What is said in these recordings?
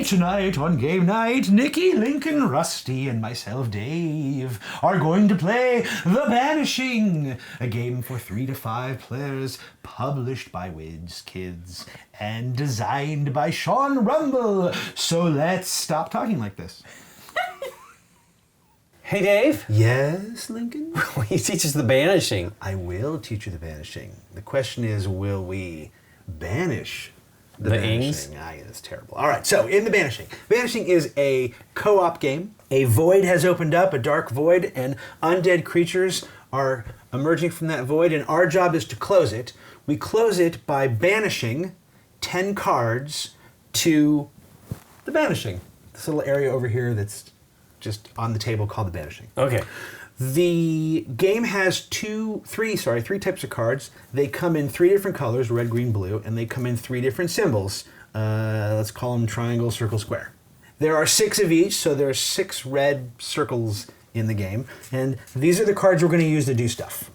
Tonight on Game Night, Nikki, Lincoln, Rusty, and myself, Dave, are going to play The Banishing, a game for 3 to 5 players, published by WizKids and designed by Sean Rumble. So let's stop talking like this. Hey, Dave. Yes, Lincoln? Will you teach us The Banishing? I will teach you The Banishing. The question is, will we banish The Banishing? Ah, yeah, that's terrible. All right, so in The Banishing. Banishing is a co-op game. A void has opened up, a dark void, and undead creatures are emerging from that void, and our job is to close it. We close it by banishing 10 cards to The Banishing. This little area over here that's just on the table called The Banishing. Okay. The game has three types of cards. They come in 3 different colors, red, green, blue, and they come in 3 different symbols. Let's call them triangle, circle, square. There are 6 of each, so there are 6 red circles in the game, and these are the cards we're going to use to do stuff.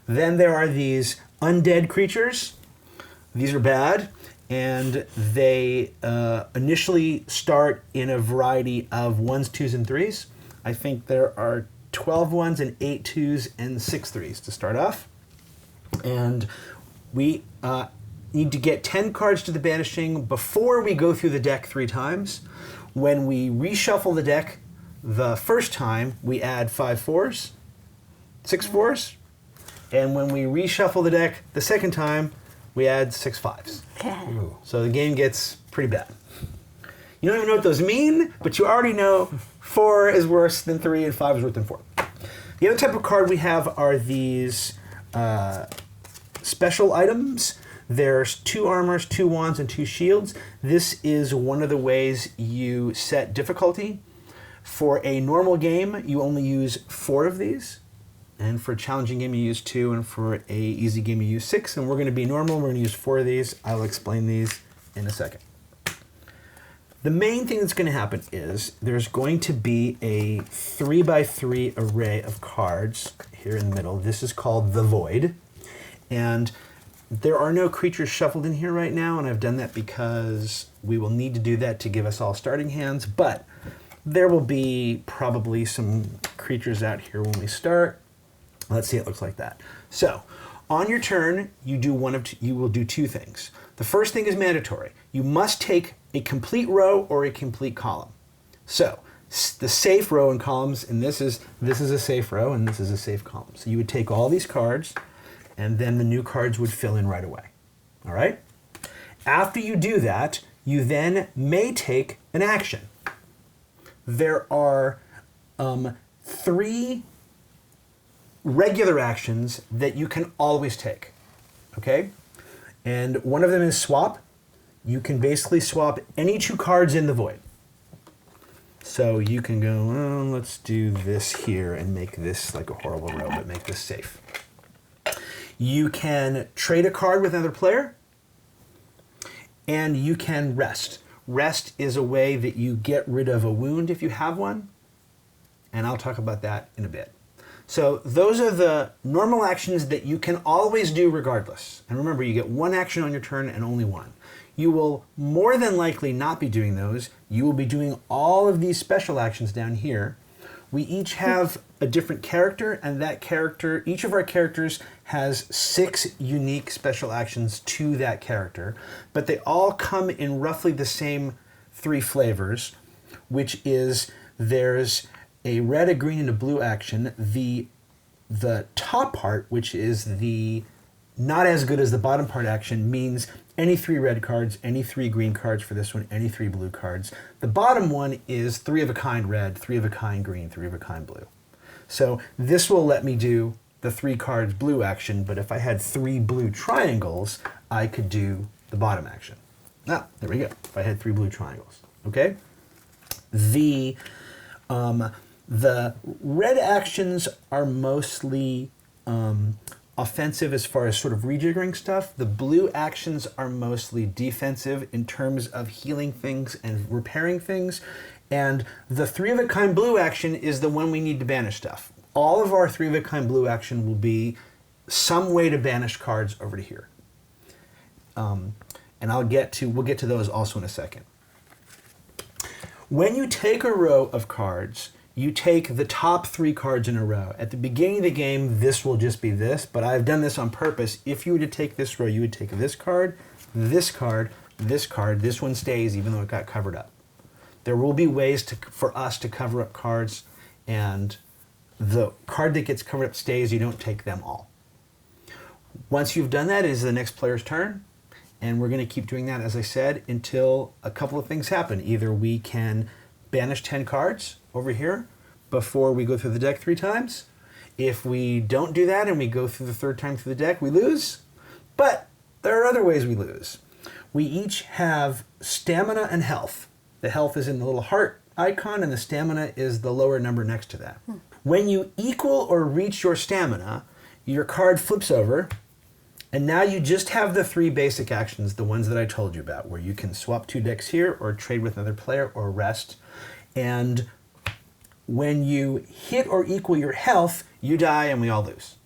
Then there are these undead creatures. These are bad, and they initially start in a variety of 1s, 2s, and 3s. I think there are 12 1s and 8 2s and 6 3s to start off. And we need to get 10 cards to The Banishing before we go through the deck 3 times. When we reshuffle the deck the first time, we add 5 4s, 6 4s. And when we reshuffle the deck the second time, we add 6 5s. So the game gets pretty bad. You don't even know what those mean, but you already know 4 is worse than 3 and 5 is worse than 4. The other type of card we have are these special items. There's 2 armors, 2 wands, and 2 shields. This is one of the ways you set difficulty. For a normal game, you only use 4 of these. And for a challenging game, you use 2, and for a easy game, you use 6. And we're going to be normal. We're going to use 4 of these. I'll explain these in a second. The main thing that's going to happen is there's going to be a 3x3 array of cards here in the middle. This is called the Void. And there are no creatures shuffled in here right now, and I've done that because we will need to do that to give us all starting hands. But there will be probably some creatures out here when we start. Let's see, it looks like that. So, on your turn, you will do 2 things. The first thing is mandatory. You must take a complete row or a complete column. So, the safe row and columns, and this is a safe row and this is a safe column. So you would take all these cards, and then the new cards would fill in right away. All right? After you do that, you then may take an action. There are 3 regular actions that you can always take, okay? And one of them is swap. You can basically swap any 2 cards in the void. So you can go, oh, let's do this here and make this like a horrible row, but make this safe. You can trade a card with another player, and you can rest. Rest is a way that you get rid of a wound if you have one, and I'll talk about that in a bit. So those are the normal actions that you can always do regardless. And remember, you get 1 action on your turn and only 1. You will more than likely not be doing those. You will be doing all of these special actions down here. We each have a different character, and that character, each of our characters has 6 unique special actions to that character, but they all come in roughly the same 3 flavors, which is there's a red, a green, and a blue action. The top part, which is the not as good as the bottom part action, means any 3 red cards, any 3 green cards for this one, any 3 blue cards. The bottom one is 3 of a kind red, 3 of a kind green, 3 of a kind blue. So this will let me do the 3 cards blue action, but if I had 3 blue triangles, I could do the bottom action. Ah, there we go. If I had 3 blue triangles, okay? The red actions are mostly offensive as far as sort of rejiggering stuff. The blue actions are mostly defensive in terms of healing things and repairing things. And the 3 of a kind blue action is the one we need to banish stuff. All of our 3 of a kind blue action will be some way to banish cards over to here. And we'll get to those also in a second. When you take a row of cards, you take the top 3 cards in a row. At the beginning of the game, this will just be this, but I've done this on purpose. If you were to take this row, you would take this card, this card, this card. This one stays even though it got covered up. There will be ways for us to cover up cards, and the card that gets covered up stays. You don't take them all. Once you've done that, it is the next player's turn, and we're going to keep doing that, as I said, until a couple of things happen. Either we can banish 10 cards over here before we go through the deck 3 times. If we don't do that and we go through the 3rd time through the deck, we lose. But there are other ways we lose. We each have stamina and health. The health is in the little heart icon, and the stamina is the lower number next to that. When you equal or reach your stamina, your card flips over, and now you just have the 3 basic actions, the ones that I told you about, where you can swap 2 decks here, or trade with another player, or rest. And when you hit or equal your health, you die and we all lose.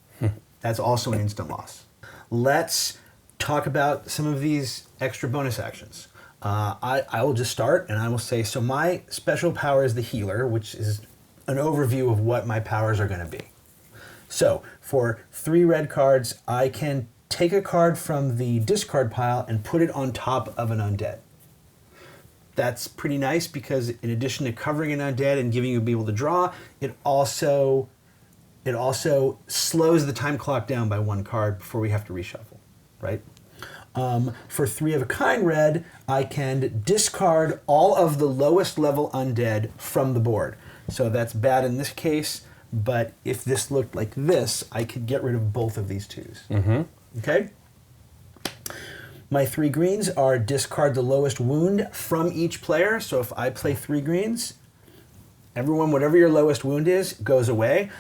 That's also an instant loss. Let's talk about some of these extra bonus actions. I will just start, and I will say, so my special power is the healer, which is an overview of what my powers are going to be. So for 3 red cards, I can take a card from the discard pile and put it on top of an undead. That's pretty nice because in addition to covering an undead and giving you be able to draw, it also slows the time clock down by 1 card before we have to reshuffle, right? For 3 of a kind red, I can discard all of the lowest level undead from the board. So that's bad in this case, but if this looked like this, I could get rid of both of these 2s. Mm-hmm. Okay? My 3 greens are discard the lowest wound from each player. So if I play 3 greens, everyone, whatever your lowest wound is, goes away.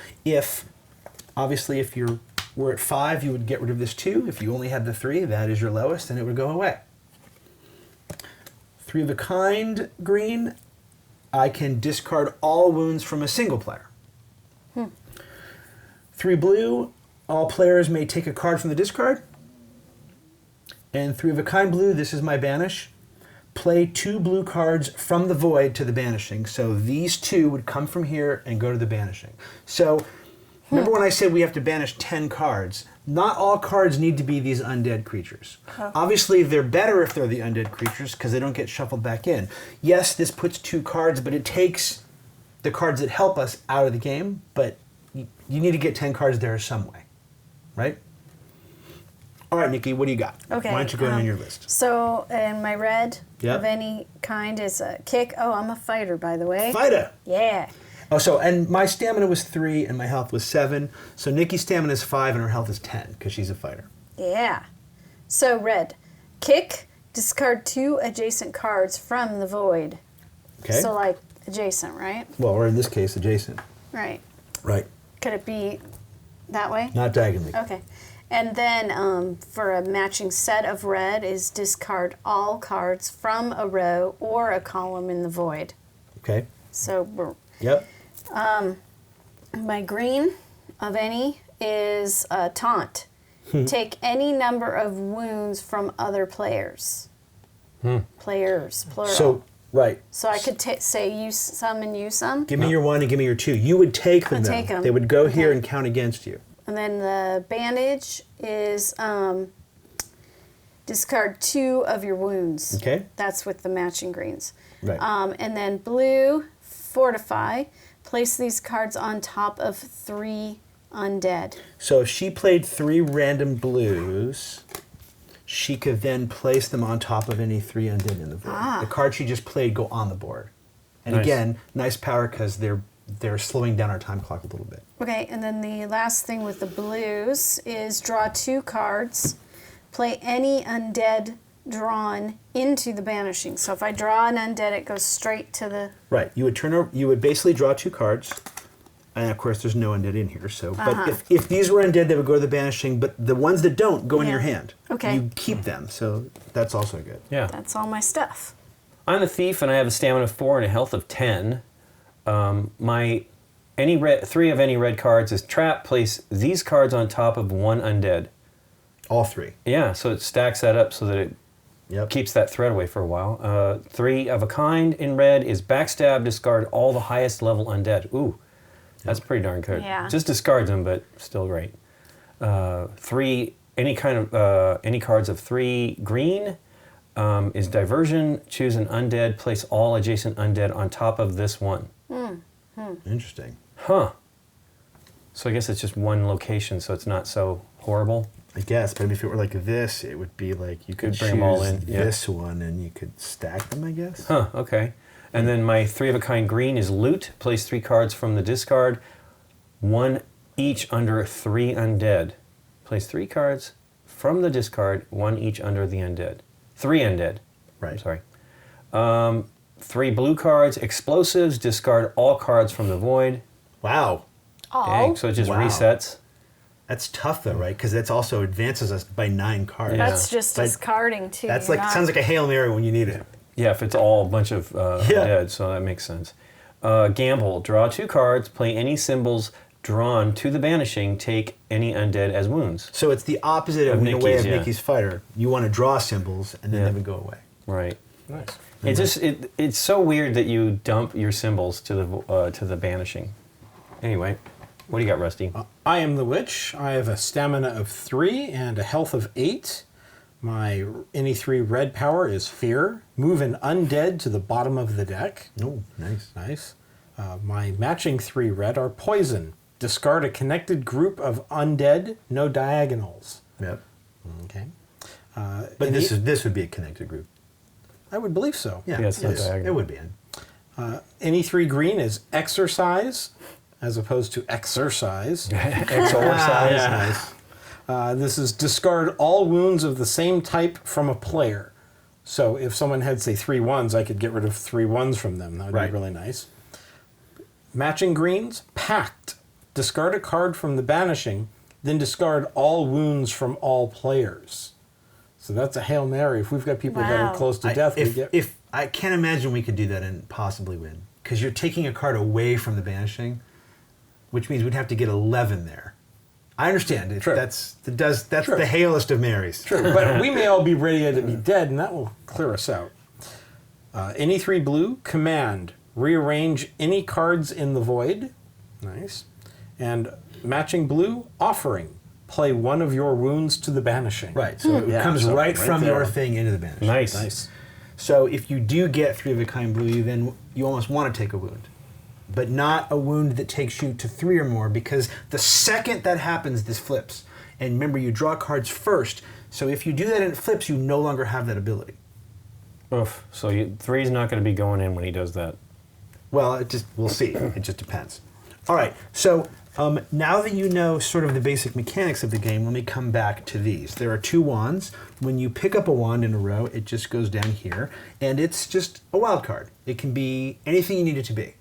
Obviously, if you were at 5, you would get rid of this 2. If you only had the 3, that is your lowest, and it would go away. 3 of a kind green, I can discard all wounds from a single player. 3 blue, all players may take a card from the discard. And 3 of a kind blue, this is my banish. Play 2 blue cards from the void to the banishing. So these 2 would come from here and go to the banishing. So remember when I said we have to banish 10 cards? Not all cards need to be these undead creatures. Obviously, they're better if they're the undead creatures because they don't get shuffled back in. Yes, this puts 2 cards, but it takes the cards that help us out of the game, but you need to get 10 cards there some way, right? All right, Nikki, what do you got? Okay. Why don't you go on your list? So, and my red Yep. of any kind is a kick. Oh, I'm a fighter, by the way. Fighter! Yeah. Oh, and my stamina was 3 and my health was 7. So Nikki's stamina is 5 and her health is 10 because she's a fighter. Yeah. So, red. Kick, discard 2 adjacent cards from the void. Okay. So, like, adjacent, right? Well, or in this case, adjacent. Right. Right. Could it be that way? Not diagonally. Okay. And then for a matching set of red is discard all cards from a row or a column in the void. Okay. So we're, Yep. my green of any is taunt. Take any number of wounds from other players. Players, plural. So, right. So I could say use some and use some. Give me your 1 and give me your 2. You would take them, I'll though. take them. They would go here Okay. and count against you. And then the bandage is discard 2 of your wounds. Okay. That's with the matching greens. Right. And then blue, fortify. Place these cards on top of 3 undead. So if she played 3 random blues, she could then place them on top of any 3 undead in the board. The cards she just played go on the board. And Nice. again, nice power because they're slowing down our time clock a little bit. Okay, and then the last thing with the blues is draw 2 cards. Play any undead drawn into the banishing. So if I draw an undead, it goes straight to the... Right. You would basically draw 2 cards. And of course, there's no undead in here. So, but if these were undead, they would go to the banishing. But the ones that don't go in Yeah. your hand. Okay. You keep them. So that's also good. Yeah. That's all my stuff. I'm a thief and I have a stamina of 4 and a health of 10. Three of any red cards is trap. Place these cards on top of 1 undead. All 3. Yeah, so it stacks that up so that Yep. Keeps that threat away for a while. 3 of a kind in red is backstab, discard all the highest level undead. Ooh, that's pretty darn good. Yeah. Just discards them, but still great. 3, any cards of 3 green is diversion. Choose an undead, place all adjacent undead on top of this one. Interesting. Huh. So I guess it's just one location, so it's not so horrible. I guess, but if it were like this, it would be like you could bring them all choose in, yeah. this one and you could stack them, I guess. Huh, okay. And then my 3 of a kind green is loot. Place 3 cards from the discard, 1 each under 3 undead. Place 3 cards from the discard, 1 each under the undead. 3 undead. Right. I'm sorry. 3 blue cards, explosives, discard all cards from the void. Wow. Dang, so it just Wow. resets. That's tough though, right? Because that's also advances us by 9 cards. Yeah. That's just But discarding too. That's You're like not- sounds like a Hail Mary when you need it. Yeah, if it's all a bunch of undead, so that makes sense. Gamble, draw 2 cards, play any symbols drawn to the Banishing, take any undead as wounds. So it's the opposite of, Of in a way Nikki's, of yeah. Nikki's Fighter. You want to draw symbols and then Yeah. they would go away. Right. Nice. It's so weird that you dump your symbols to the Banishing. Anyway, what do you got, Rusty? I am the witch. I have a stamina of 3 and a health of 8. My any 3 red power is fear. Move an undead to the bottom of the deck. Oh, nice. Nice. My matching 3 red are poison. Discard a connected group of undead, no diagonals. Yep. Okay. But this would be a connected group. I would believe so. Yeah, Yeah, it's not diagonal. it would be. Any 3 green is exercise, as opposed to exercise. Exorcise. Nice. This is discard all wounds of the same type from a player. So if someone had, say, 3 ones, I could get rid of 3 ones from them. That would Right. be really nice. Matching greens, pact. Discard a card from the Banishing, then discard all wounds from all players. So that's a Hail Mary. If we've got people that Wow. are close to death, we get... If I can't imagine we could do that and possibly win, because you're taking a card away from the Banishing, which means we'd have to get 11 there. I understand. True. That's True. the hailest of Marys. True, but we may all be ready to be dead, and that will clear us out. Any 3 blue, command. Rearrange any cards in the void. Nice. And matching blue, offering. Play 1 of your wounds to the Banishing. Right. So it Yeah, comes so right right from there. your thing into the Banishing. Nice. Nice. So if you do get 3 of a kind blue, then you almost want to take a wound. But not a wound that takes you to 3 or more, because the second that happens, this flips. And remember, you draw cards first. So if you do that and it flips, you no longer have that ability. Oof. So 3's not going to be going in when he does that. Well, we'll see. It just depends. All right. So now that you know sort of the basic mechanics of the game, let me come back to these. There are 2 wands. When you pick up a wand in a row, it just goes down here, and it's just a wild card. It can be anything you need it to be,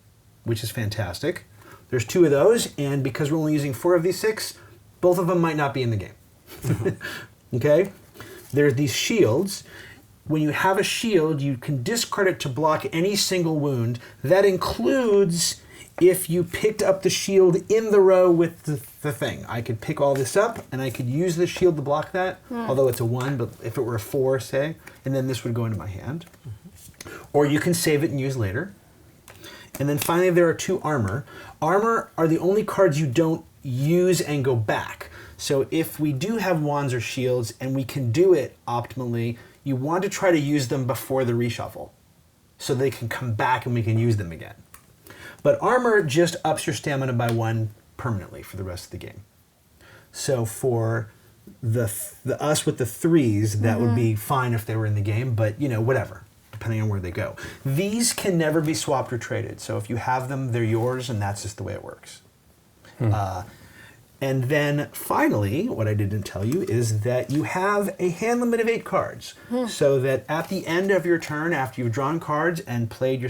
which is fantastic. There's 2 of those, and because we're only using 4 of these 6, both of them might not be in the game. Okay? There's these shields. When you have a shield, you can discard it to block any single wound. That includes if you picked up the shield in the row with the thing. I could pick all this up, and I could use the shield to block that, although it's a 1, but if it were a 4, say, and then this would go into my hand. Or you can save it and use later. And then finally, there are 2 armor. Armor are the only cards you don't use and go back. So if we do have wands or shields and we can do it optimally, you want to try to use them before the reshuffle so they can come back and we can use them again. But armor just ups your stamina by 1 permanently for the rest of the game. So for the us with the 3s, that would be fine if they were in the game, but whatever, depending on where they go. These can never be swapped or traded. So if you have them, they're yours, and that's just the way it works. And then finally, what I didn't tell you is that you have a hand limit of 8 cards. So that at the end of your turn, after you've drawn cards and played your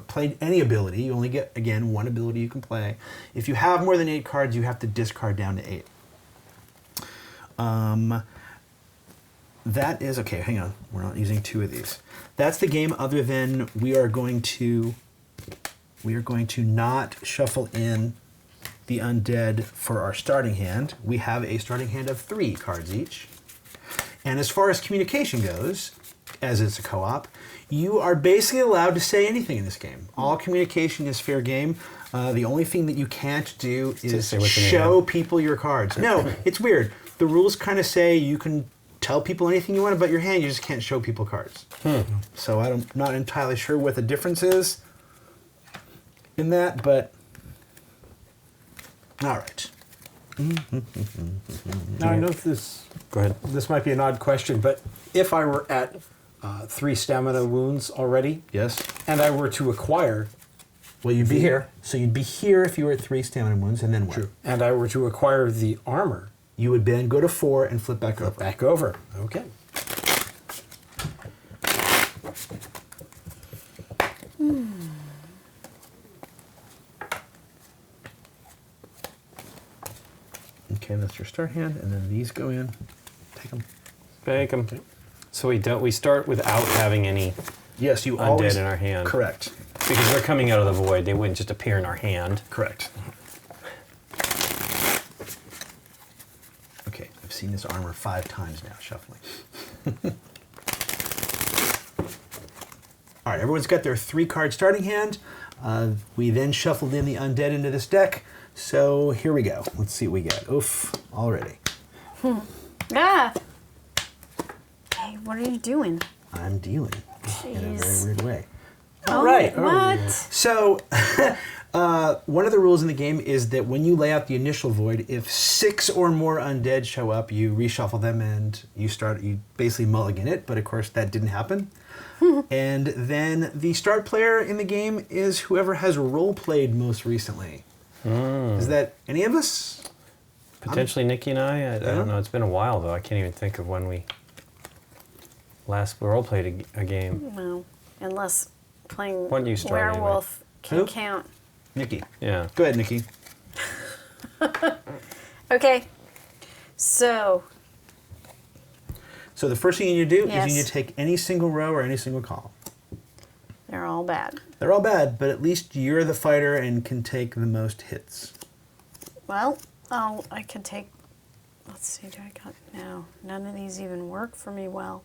played any ability, you only get, again, 1 ability you can play. If you have more than 8 cards, you have to discard down to 8. That is, okay, hang on. We're not using 2 of these. That's the game, other than we are going to not shuffle in the undead for our starting hand. We have a starting hand of 3 cards each. And as far as communication goes, as it's a co-op, you are basically allowed to say anything in this game. All communication is fair game. The only thing that you can't do is say what's in your show hand. people your cards. No, it's weird. The rules kind of say you can tell people anything you want about your hand, you just can't show people cards. So I'm not entirely sure what the difference is in that, but all right. Now I know this. Go ahead. This might be an odd question, but if I were at 3 stamina wounds already, Yes. and I were to acquire, Well, you'd be here. So you'd be here if you were at 3 stamina wounds, and then what? and I were to acquire the armor, You would then go to 4 and flip back over. back over. Okay. Okay, that's your start hand, and then these go in. Take them. Bake 'em. So we start without having any Yes, you undead always in our hand. Correct. Because they're coming out of the void. They wouldn't just appear in our hand. Correct. Okay, I've seen this armor 5 times now, shuffling. All right, everyone's got their 3-card starting hand. We then shuffled in the undead into this deck. So here we go. Let's see what we get. Oof, already. Ah! Hey, what are you doing? I'm dealing in a very Jeez. weird way. Oh, right. What? So, one of the rules in the game is that when you lay out the initial void, if 6 or more undead show up, you reshuffle them and you basically mulligan it. But of course, that didn't happen. And then the start player in the game is whoever has role played most recently. Is that any of us? Potentially Nikki and I don't know. It's been a while, though. I can't even think of when we last role-played a game. No, unless playing Why don't you start anyway? werewolf can Who? count. Nikki. Yeah. Go ahead, Nikki. Okay, so So the first thing you need to do is Yes. you need to take any single row or any single column. they're all bad. They're all bad, but at least you're the fighter and can take the most hits. Well, I can take. Let's see. Do I got no? None of these even work for me well.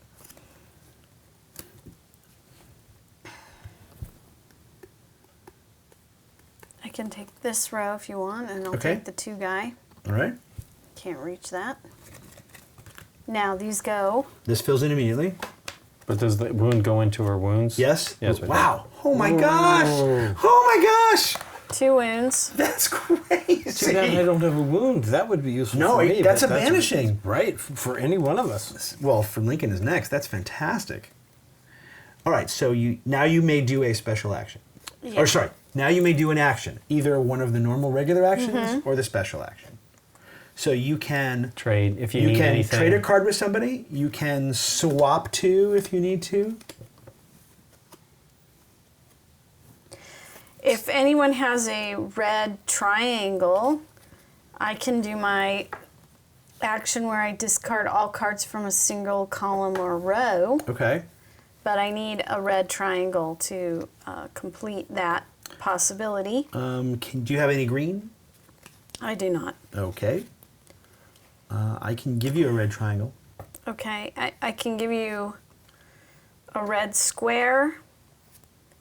I can take this row if you want, and I'll Okay. take the 2 guy. All right? Can't reach that. Now these go. This fills in immediately. But does the wound go into her wounds? Yes? Yes. Wow. Oh my gosh. Oh my gosh. 2 wounds. That's Too bad I crazy. don't have a wound. That would be useful No, for me. that's but a banishing. Right, for any one of us. Well, for Lincoln is next. That's fantastic. All right, so now you may do a special action. Yeah. Or sorry, now you may do an action, either one of the normal regular actions or the special action. So you can Trade if you you need can anything. trade a card with somebody. You can swap 2 if you need to. If anyone has a red triangle, I can do my action where I discard all cards from a single column or row, Okay. but I need a red triangle to complete that possibility. Do you have any green? I do not. Okay. I can give you a red triangle. Okay, I can give you a red square,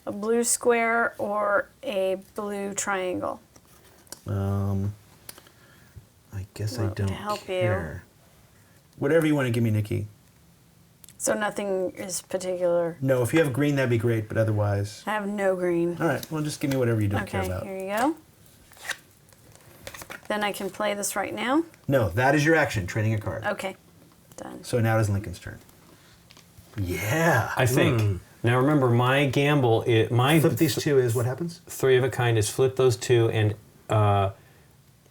a blue square, or a blue triangle. I guess Well, I don't to help you. care. Whatever you want to give me, Nikki. So nothing is particular. No, if you have green, that'd be great, but otherwise... I have no green. All right, well, just give me whatever you don't care Okay, about. here you go. Then I can play this right now. No, that is your action, trading a card. Okay, done. So now it is Lincoln's turn. Yeah. I think. Now remember, my gamble, my Flip these 2 is what happens? 3 of a kind is flip those 2 and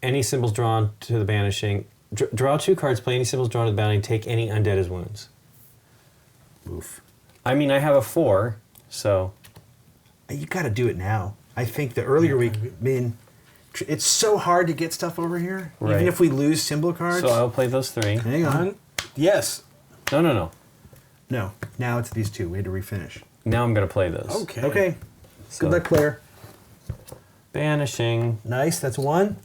any symbols drawn to the banishing. Draw 2 cards, play any symbols drawn to the banishing, take any undead as wounds. Oof. I mean, I have a 4, so. You got to do it now. I think the earlier we... I mean, it's so hard to get stuff over here. Right. Even if we lose symbol cards. So I'll play those 3. Hang on. Yes. No. No, now it's these 2. We had to refinish. Now I'm going to play those. Okay. Okay. So- Good luck, player. Banishing Nice, that's 1.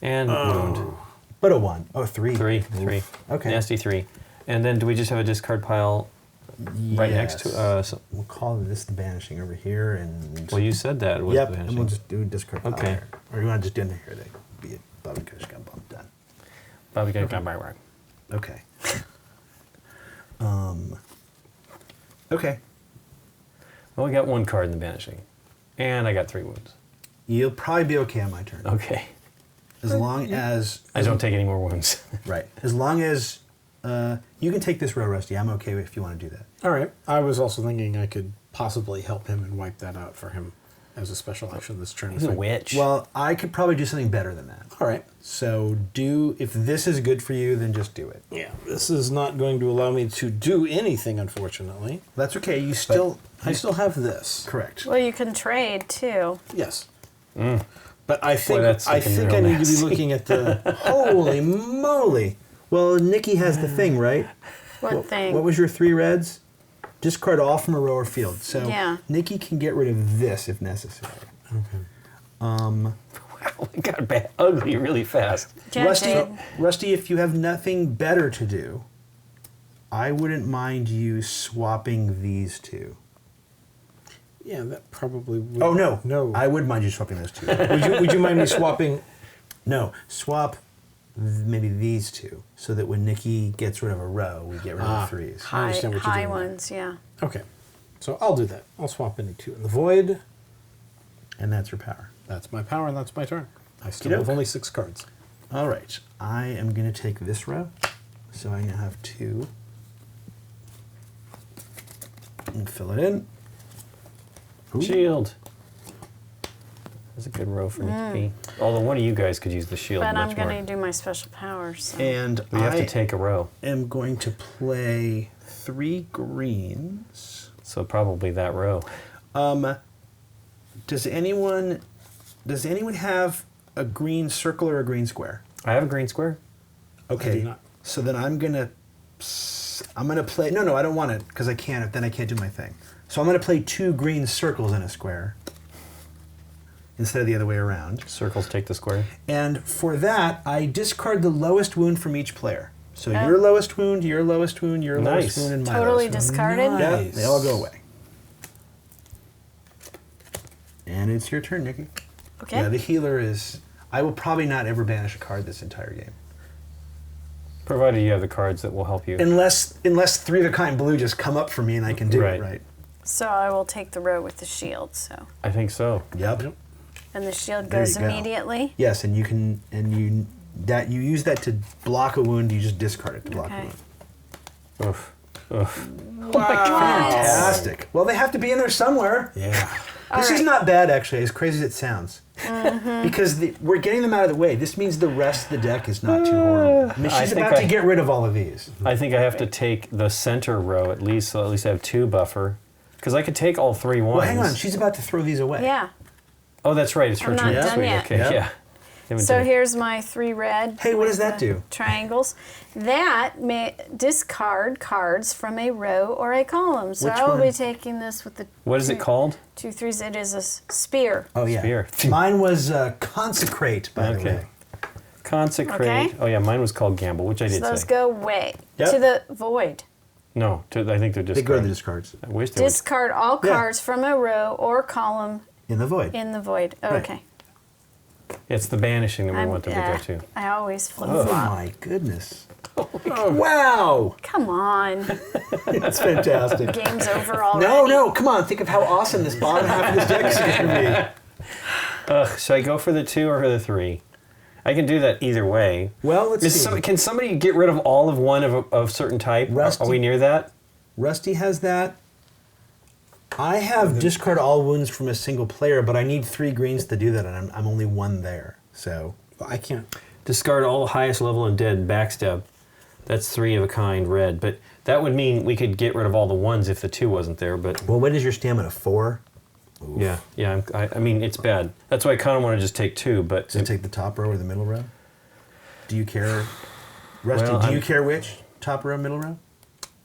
and wound. But a 1. Oh, 3. 3. Oof. Okay. Nasty 3. And then do we just have a discard pile right next to. Yes. We'll call this the Banishing over here, and Well, you said that was yep, the and Banishing. we'll just do discard. Okay. There. Or you want to just do it here? Be it. Bobby Kush got bumped done. Bobby got right. Okay. Okay. Well, we got one card in the Banishing, and I got 3 wounds. You'll probably be okay on my turn. Okay. As long as I don't take any more wounds. right. As long as you can take this row, Rusty. I'm okay if you want to do that. All right. I was also thinking I could possibly help him and wipe that out for him as a special action this turn. He's a witch. Well, I could probably do something better than that. All right. So if this is good for you, then just do it. Yeah. This is not going to allow me to do anything, unfortunately. That's okay. I still have this. correct. Well, you can trade too. Yes. But I think that's I looking think real I need to nasty. be looking at the. Holy moly! Well, Nikki has the thing, right? What thing? What was your 3 reds? Discard all from a row or field. So Yeah. Nikki can get rid of this if necessary. Wow, it got bad, ugly really fast. Yeah, Jade. Rusty, if you have nothing better to do, I wouldn't mind you swapping these 2. Yeah, that probably would. Oh no, No. I would mind you swapping those 2. would you mind me swapping? No, swap maybe these 2, so that when Nikki gets rid of a row, we get rid of the 3s. I understand what you're High doing there. ones, yeah. Okay. So I'll do that. I'll swap any 2 in the void. And that's your power. That's my power and that's my turn. I still Okey-doke. have only 6 cards. All right, I am going to take this row, so I now have 2. And fill it in. Ooh. Shield. That's a good row for Nikki. Although one of you guys could use the shield But I'm much going more. to do my special powers. So. And We have I to take a row, am going to play 3 greens. so probably that row. Does anyone have a green circle or a green square? I have a green square. Okay. do not. So then I'm gonna play. No, I don't want it because I can't. Then I can't do my thing. So I'm gonna play 2 green circles in a square instead of the other way around. Circles take the square. And for that, I discard the lowest wound from each player. So Oh. your lowest wound, your lowest wound, your Nice. lowest wound, and my Totally lowest wound. discarded? Nice. Yeah, they all go away. And it's your turn, Nikki. Okay. Yeah, the healer is. I will probably not ever banish a card this entire game, Provided you have the cards that will help you. unless 3 of a kind blue just come up for me and I can do Right. it right. So I will take the row with the shield. So, I think so. Yep. and the shield There goes you go. immediately. Yes, and you use that to block a wound. You just discard it to block a Okay. wound. Oof. Oof. Fantastic. Well, they have to be in there somewhere. Yeah. This is right. not bad, actually, as crazy as it sounds. Because we're getting them out of the way. This means the rest of the deck is not too horrible. I mean, I she's think about to I- get rid of all of these. I think I have to take the center row at least, so at least I have 2 buffer. Because I could take all 3 ones. Well, hang on. She's about to throw these away. Yeah. Oh, that's right. It's her I'm turn. not done Sweet. yet. Okay, Yep. yeah. Haven't So done it. here's my 3 red. Hey, what with does that the do? Triangles. That may discard cards from a row or a column. So Which I will one? be taking this with the What is it 2 called? 2 3s. It is a spear. Oh, yeah. Spear. Mine was Consecrate, by the Okay. way. Consecrate. Okay. Oh, yeah, mine was called Gamble, which I So did those say. go away Yep. to the void. No, I think they're They go to discarded. the discards. I wish they would. Discard all Yeah. cards from a row or column In the void. in the void. Oh, Right. okay. It's the banishing that we want them to go to. I always flip Oh, flop. my goodness. Wow. Come on. That's fantastic. Game's over already. No, come on. Think of how awesome this bottom half of this deck is going to Ugh, should I go for the 2 or the 3? I can do that either way. be. Well, let's see. Can somebody get rid of all of one of certain type? Rusty. Are we near that? Rusty has that. I have discard all wounds from a single player, but I need 3 greens to do that, and I'm only 1 there. So I can't. Discard all highest level undead backstab. That's 3 of a kind red. But that would mean we could get rid of all the 1s if the 2 wasn't there. But well, what is your stamina? 4? yeah. I mean, it's bad. That's why I kind of want to just take 2. But Does it take the top row or the middle row? Do you care, Rusty? Well, do you I'm- care which? Top row, middle row?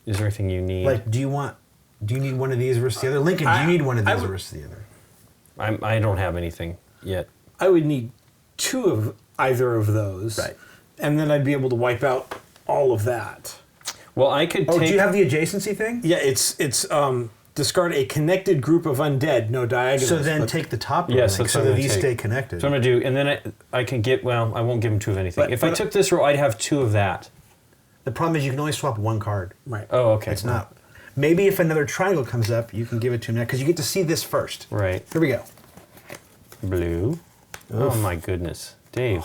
is there anything you need? Like, do you need one of these versus the other? Lincoln, do you need one of these versus the other? I don't have anything yet. I would need 2 of either of those. Right. And then I'd be able to wipe out all of that. Well, I could Oh, take... do you have the adjacency thing? Yeah, it's discard a connected group of undead, no diagonals. So then but- take the top row, Yes, then, that's so what that I'm these gonna stay take. connected. So I'm going to do, and then I can get, well, I won't give him 2 of anything. But- If I but- took this row, I'd have 2 of that. The problem is you can only swap one card. Right. Oh, okay. It's not. Maybe if another triangle comes up, you can give it to him now because you get to see this first. Right. Here we go. Blue. Oh, my goodness. Dave.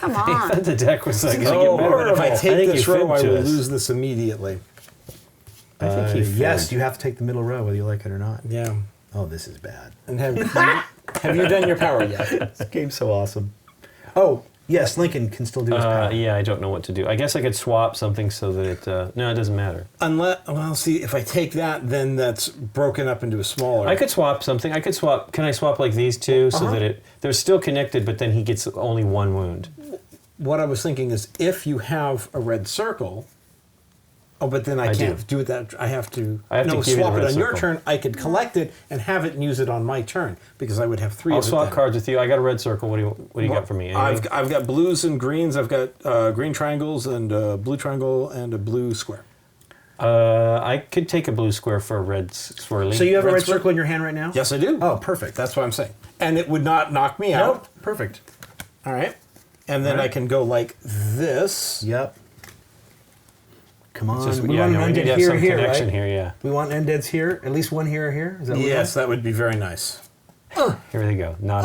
Come I on. thought the deck was like, Oh, better. if I take think this you row, fibbed I to will us. lose this immediately. I think he Yes, fibbed. you have to take the middle row whether you like it or not. Yeah. Oh, this is bad. And have you done your power yet? This game's so awesome. Oh, yes, Lincoln can still do his power. Yeah, I don't know what to do. I guess I could swap something so that it... no, it doesn't matter. Unless, well, see, if I take that, then that's broken up into a smaller. I could swap something. I could swap... Can I swap like these two so that it... They're still connected, but then he gets only 1 wound. What I was thinking is, if you have a red circle, oh, but then I can't do that. I have to. I have to give you the swap it red on your circle. turn. I could collect it and have it and use it on my turn because I would have 3 I'll of it. swap then. cards with you. I got a red circle. What do you got for me? Anything? I've got blues and greens. I've got green triangles and a blue triangle and a blue square. I could take a blue square for a red swirly. So you have a Red red square? circle in your hand right now? Yes, I do. Oh, perfect. That's what I'm saying. And it would not knock me out. Nope, perfect. All right. And then I can go like this. Yep. Come on. Just, we yeah, want we an need to undead have here, some here, connection right? here, yeah. We want undeads here. At least one here or here. Is that what we Yes, want? that would be very nice. Here they go. Not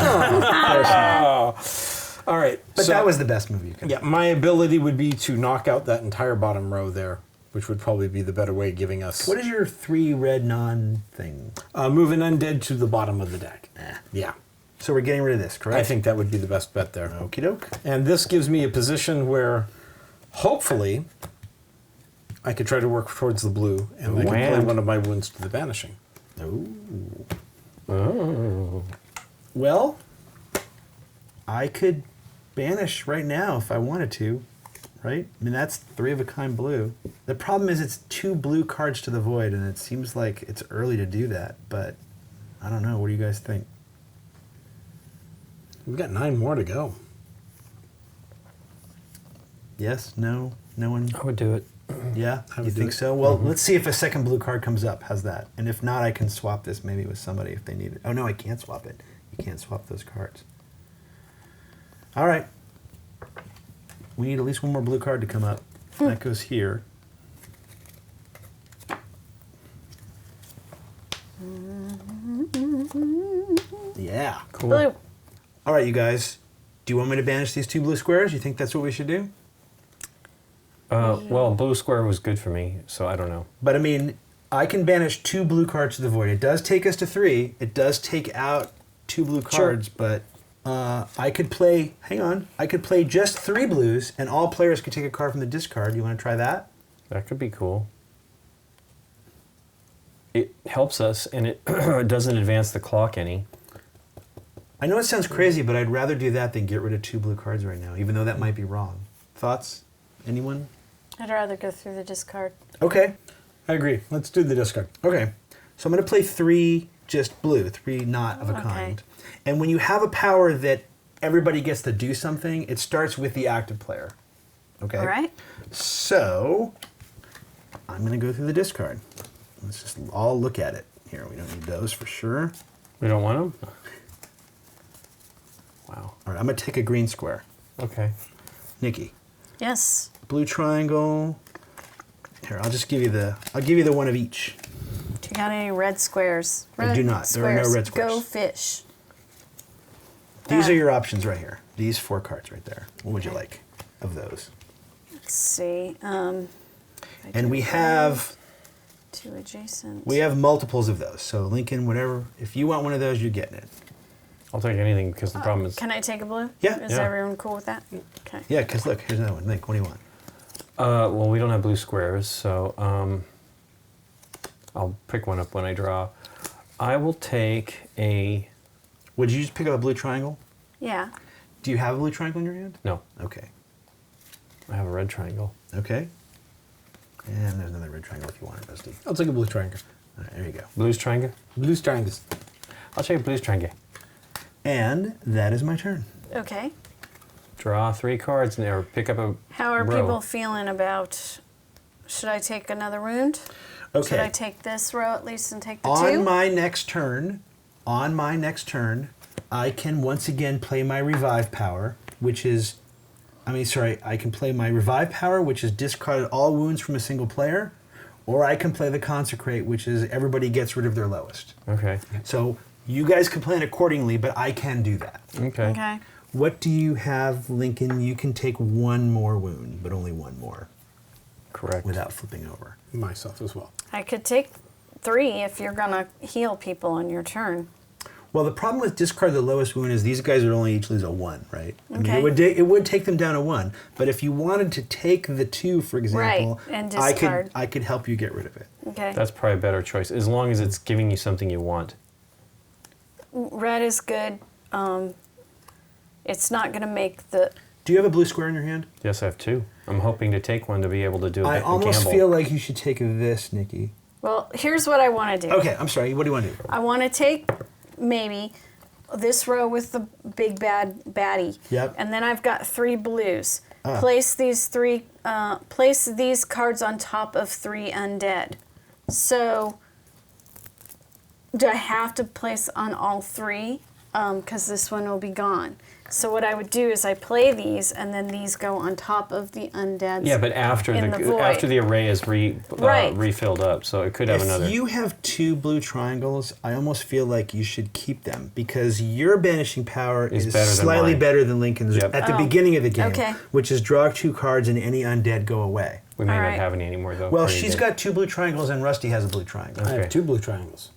All right. But so- that was the best move you could. Yeah, my ability would be to knock out that entire bottom row there, which would probably be the better way, giving us What is your 3 red non thing? move an undead to the bottom of the deck. Yeah, So we're getting rid of this, correct? I think that would be the best bet there. Okie doke. And this gives me a position where, hopefully, I could try to work towards the blue, and I can play Wham. one of my wounds to the Banishing. Oh. Well, I could banish right now if I wanted to, right? I mean, that's 3 of a kind blue. The problem is it's 2 blue cards to the void, and it seems like it's early to do that, but I don't know. What do you guys think? We've got 9 more to go. Yes? No? No one? I would do it. Yeah? I You would do think it. so? Well, let's see if a second blue card comes up. How's that? And if not, I can swap this maybe with somebody if they need it. Oh, no, I can't swap it. You can't swap those cards. All right. We need at least one more blue card to come up. That goes here. Yeah. Cool. Blue. All right, you guys. Do you want me to banish these 2 blue squares? You think that's what we should do? Well, blue square was good for me, so I don't know. But I mean, I can banish 2 blue cards to the void. It does take us to 3. It does take out 2 blue cards, but I could play. Hang on. I could play just 3 blues, and all players could take a card from the discard. You want to try that? That could be cool. It helps us, and it doesn't advance the clock any. I know it sounds crazy, but I'd rather do that than get rid of 2 blue cards right now, even though that might be wrong. Thoughts? Anyone? I'd rather go through the discard. Okay. I agree. Let's do the discard. Okay. So I'm going to play 3 just blue, 3 not of a Okay. kind. And when you have a power that everybody gets to do something, it starts with the active player. Okay? All right. So I'm going to go through the discard. Let's just all look at it. Here, we don't need those for sure. We don't want them? Wow. All right, I'm going to take a green square. Okay. Nikki, Yes. blue triangle. Here, I'll give you the one of each. Do you got any red squares? I do not. There are no red squares. Go fish. These are your options right here. These 4 cards right there. What would you like of those? Let's see. And we have 2 adjacent. multiples of those. So Lincoln, whatever. If you want one of those, you're getting it. I'll take anything because the problem is... Can I take a blue? Yeah. Is Yeah. everyone cool with that? Okay. Yeah, because look, here's another one. Link, what do you want? well, we don't have blue squares, so I'll pick one up when I draw. I will take a... Would you just pick up a blue triangle? Yeah. Do you have a blue triangle in your hand? No, Okay. I have a red triangle. Okay. And there's another red triangle if you want it, Rusty. I'll take a blue triangle. All right, there you go. Blues triangle? Blue triangles. I'll take a blues triangle. And that is my turn. Okay. Draw 3 cards and or pick up a How are row. people feeling about Should I take another wound? Okay. Should I take this row at least and take the On two? my next turn, I can once again play my revive power, which is, I can play my revive power, which is discarded all wounds from a single player, or I can play the consecrate, which is everybody gets rid of their lowest. Okay. So you guys can plan accordingly, but I can do that. Okay. Okay. What do you have, Lincoln? You can take one more wound, but only one more, Correct. without flipping over. Myself as well. I could take 3 if you're gonna heal people on your turn. Well, the problem with discard the lowest wound is these guys would only each lose a 1, right? Okay. It would take them down a 1, but if you wanted to take the 2, for example, Right, and I discard. could help you get rid of it. Okay. That's probably a better choice, as long as it's giving you something you want. Red is good. It's not gonna make the. Do you have a blue square in your hand? Yes, I have 2. I'm hoping to take one to be able to do I a almost gamble. feel like you should take this, Nikki. Well, here's what I want to do. Okay, I'm sorry. What do you want to do? I want to take maybe this row with the big bad baddie. Yep. And then I've got 3 blues. Place these cards on top of 3 undead. So, do I have to place on all 3? Because this one will be gone. So what I would do is I play these, and then these go on top of the undeads. Yeah, but after in the void. after the array is Right. refilled up, so it could have If another. you have 2 blue triangles, I almost feel like you should keep them because your banishing power is better than slightly mine. better than Lincoln's Yep. at the beginning of the game, Okay. which is draw 2 cards and any undead go away. We may All not right. have any anymore though. Well, Or you she's did. got 2 blue triangles and Rusty has a blue triangle. I Okay. have 2 blue triangles.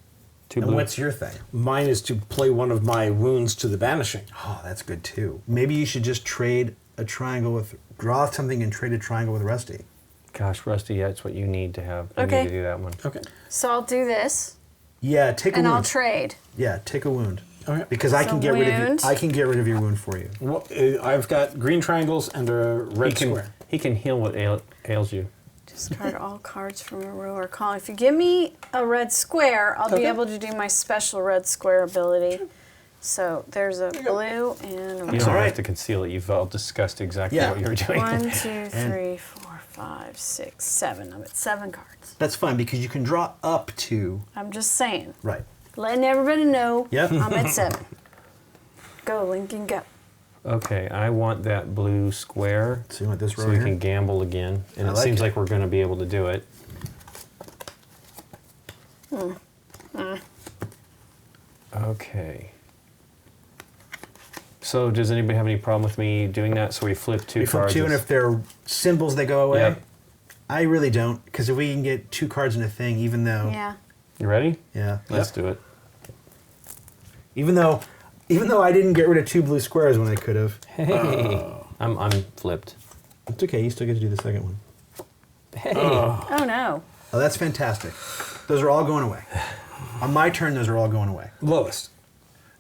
2 And blue. what's your thing? Mine is to play one of my wounds to the banishing. Oh, that's good too. Maybe you should just trade a triangle draw something and trade a triangle with Rusty. Gosh, Rusty, that's what you need to have. You Okay. need to do that one. Okay. So I'll do this, Yeah, take a and wound. I'll trade. Yeah, take a wound. Okay. Because I So can get rid of wound. I can get rid of your wound for you. Well, I've got green triangles and a red square. He can heal what ails you. Discard all cards from a row or column. If you give me a red square, I'll be Okay. able to do my special red square ability. So there's a blue and a You red. don't all right. have to conceal it. You've all discussed exactly Yeah. what you were doing. 1, 2, 3, 4, 5, 6, 7. I'm at 7 cards. That's fine because you can draw up to I'm just saying, right. letting everybody know Yep. I'm at 7. Go, Lincoln, go. Okay, I want that blue square So you want this row so we here? can gamble again. And I it like seems it. like we're going to be able to do it. Okay. So does anybody have any problem with me doing that? So we flip 2 We flip cards. 2 and if they're symbols they go away. Yep. I really don't because if we can get 2 cards in a thing even though Yeah. You ready? yeah. Let's do it. Even though I didn't get rid of 2 blue squares when I could have. Hey. I'm flipped. It's okay, you still get to do the second one. Hey. Oh, no. Oh, that's fantastic. Those are all going away. On my turn, those are all going away. Lowest.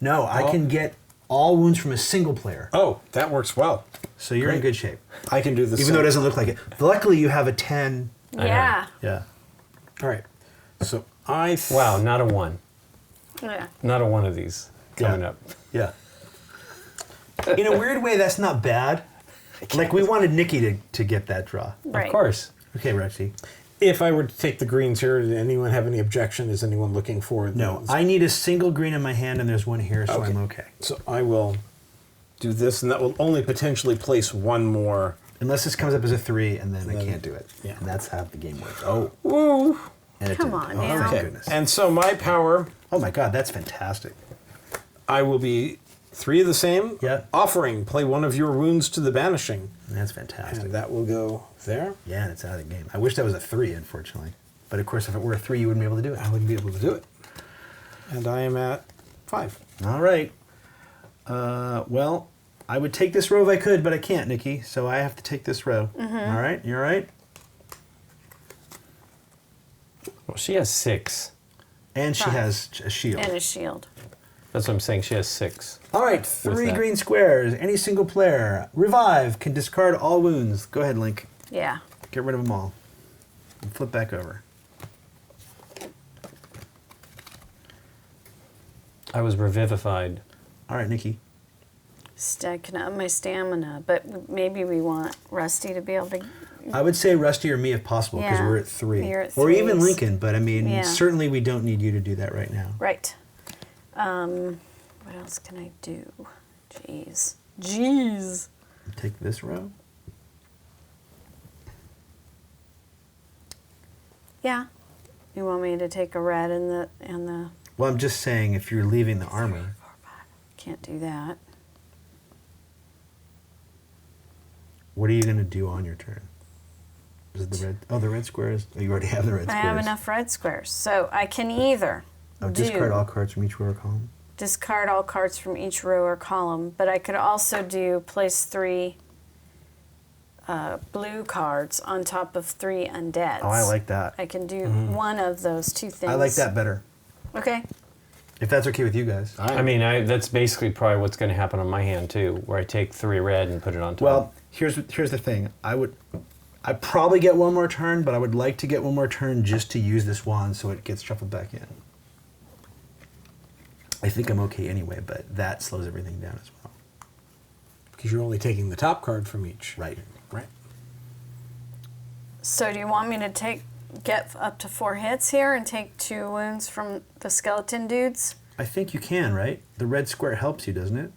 No, I Oh. can get all wounds from a single player. Oh, that works well. So you're in Great. good shape. I can do this. Even though it doesn't look like it. Luckily, you have a 10. I know. Yeah. Yeah. All right. So Wow, not a 1. Yeah. Not a 1 of these coming Yeah. up. Yeah. In a weird way, that's not bad. Like, we wanted Nikki to get that draw. Right. Of course. Okay, Rexy. If I were to take the greens here, did anyone have any objection? Is anyone looking for No, those? I need a single green in my hand, and there's one here, so I'm okay. So I will do this, and that will only potentially place one more. Unless this comes up as a 3, and then I Then- can't do it. yeah. And that's how the game works. Oh. Woo! And it Come didn't. on Oh, now. thank goodness. And so my power, Oh my god, that's fantastic. I will be 3 of the same. Yeah. Offering, play one of your wounds to the banishing. That's fantastic. And that will go there. Yeah, and it's out of the game. I wish that was a 3, unfortunately. But of course, if it were a 3, you wouldn't be able to do it. I wouldn't be able to do it. And I am at 5. All right. Well, I would take this row if I could, but I can't, Nikki. So I have to take this row. All right, you all right? Well, she has 6. And she 5. has a shield. And a shield. That's what I'm saying. She has 6. All right, 3 that. green squares. Any single player. Revive can discard all wounds. Go ahead, Link. Yeah. Get rid of them all. And flip back over. I was revivified. All right, Nikki. Stacking up my stamina, but maybe we want Rusty to be able to I would say Rusty or me if possible, because Yeah, we're at 3. you're at Or even threes. Lincoln, but I mean, Yeah. certainly we don't need you to do that right now. Right. What else can I do? Jeez. Take this row. Yeah. You want me to take a red and the Well, I'm just saying, if you're leaving the armor, can't do that. what are you going to do on your turn? Is it the red? Oh, the red squares. Oh, you already have the red I squares. have enough red squares, so I can either Discard all cards from each row or column. discard all cards from each row or column, but I could also do place 3 blue cards on top of 3 undeads. Oh, I like that. I can do one of those two things. I like that better. Okay. If that's okay with you guys. I mean, that's basically probably what's going to happen on my hand too, where I take 3 red and put it on top. Well, here's the thing. I'd probably get one more turn, but I would like to get one more turn just to use this wand so it gets shuffled back in. I think I'm okay anyway, but that slows everything down as well. Because you're only taking the top card from each. Right. Right. So do you want me to get up to 4 hits here and take 2 wounds from the skeleton dudes? I think you can, right? The red square helps you, doesn't it?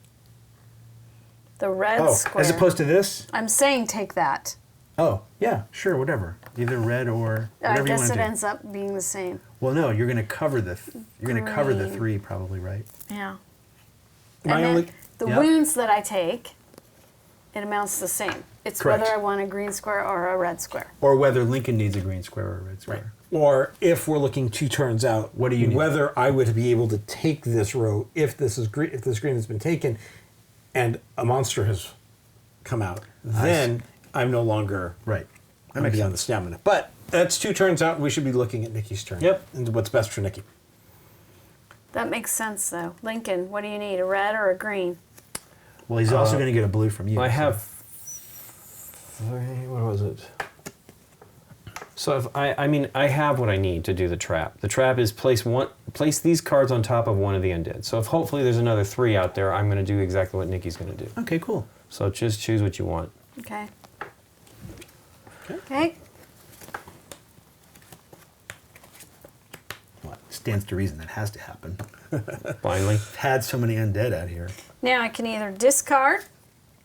The red square. As opposed to this? I'm saying take that. Oh, yeah, sure, whatever. Either red or whatever I you want guess to it do. ends up being the same. Well, no, you're going to cover the Green. 3 probably, right? Yeah. My And only- then the Yeah. wounds that I take, it amounts the same. It's Correct. whether I want a green square or a red square. Or whether Lincoln needs a green square or a red square. Or if we're looking 2 turns out, What do you need? whether I would be able to take this row if this green has been taken, and a monster has come out, then I'm no longer Right. That I'm makes beyond the sense. stamina. But that's 2 turns out. We should be looking at Nikki's turn. Yep. And what's best for Nikki. That makes sense, though. Lincoln, what do you need, a red or a green? Well, he's also going to get a blue from you. I so- have 3, what was it? So if I have what I need to do the trap. The trap is place these cards on top of one of the undead. So if hopefully there's another 3 out there, I'm going to do exactly what Nikki's going to do. Okay, cool. So just choose what you want. Okay. Okay. Well, it stands to reason that has to happen. Blindly. I've had so many undead out here. Now I can either discard,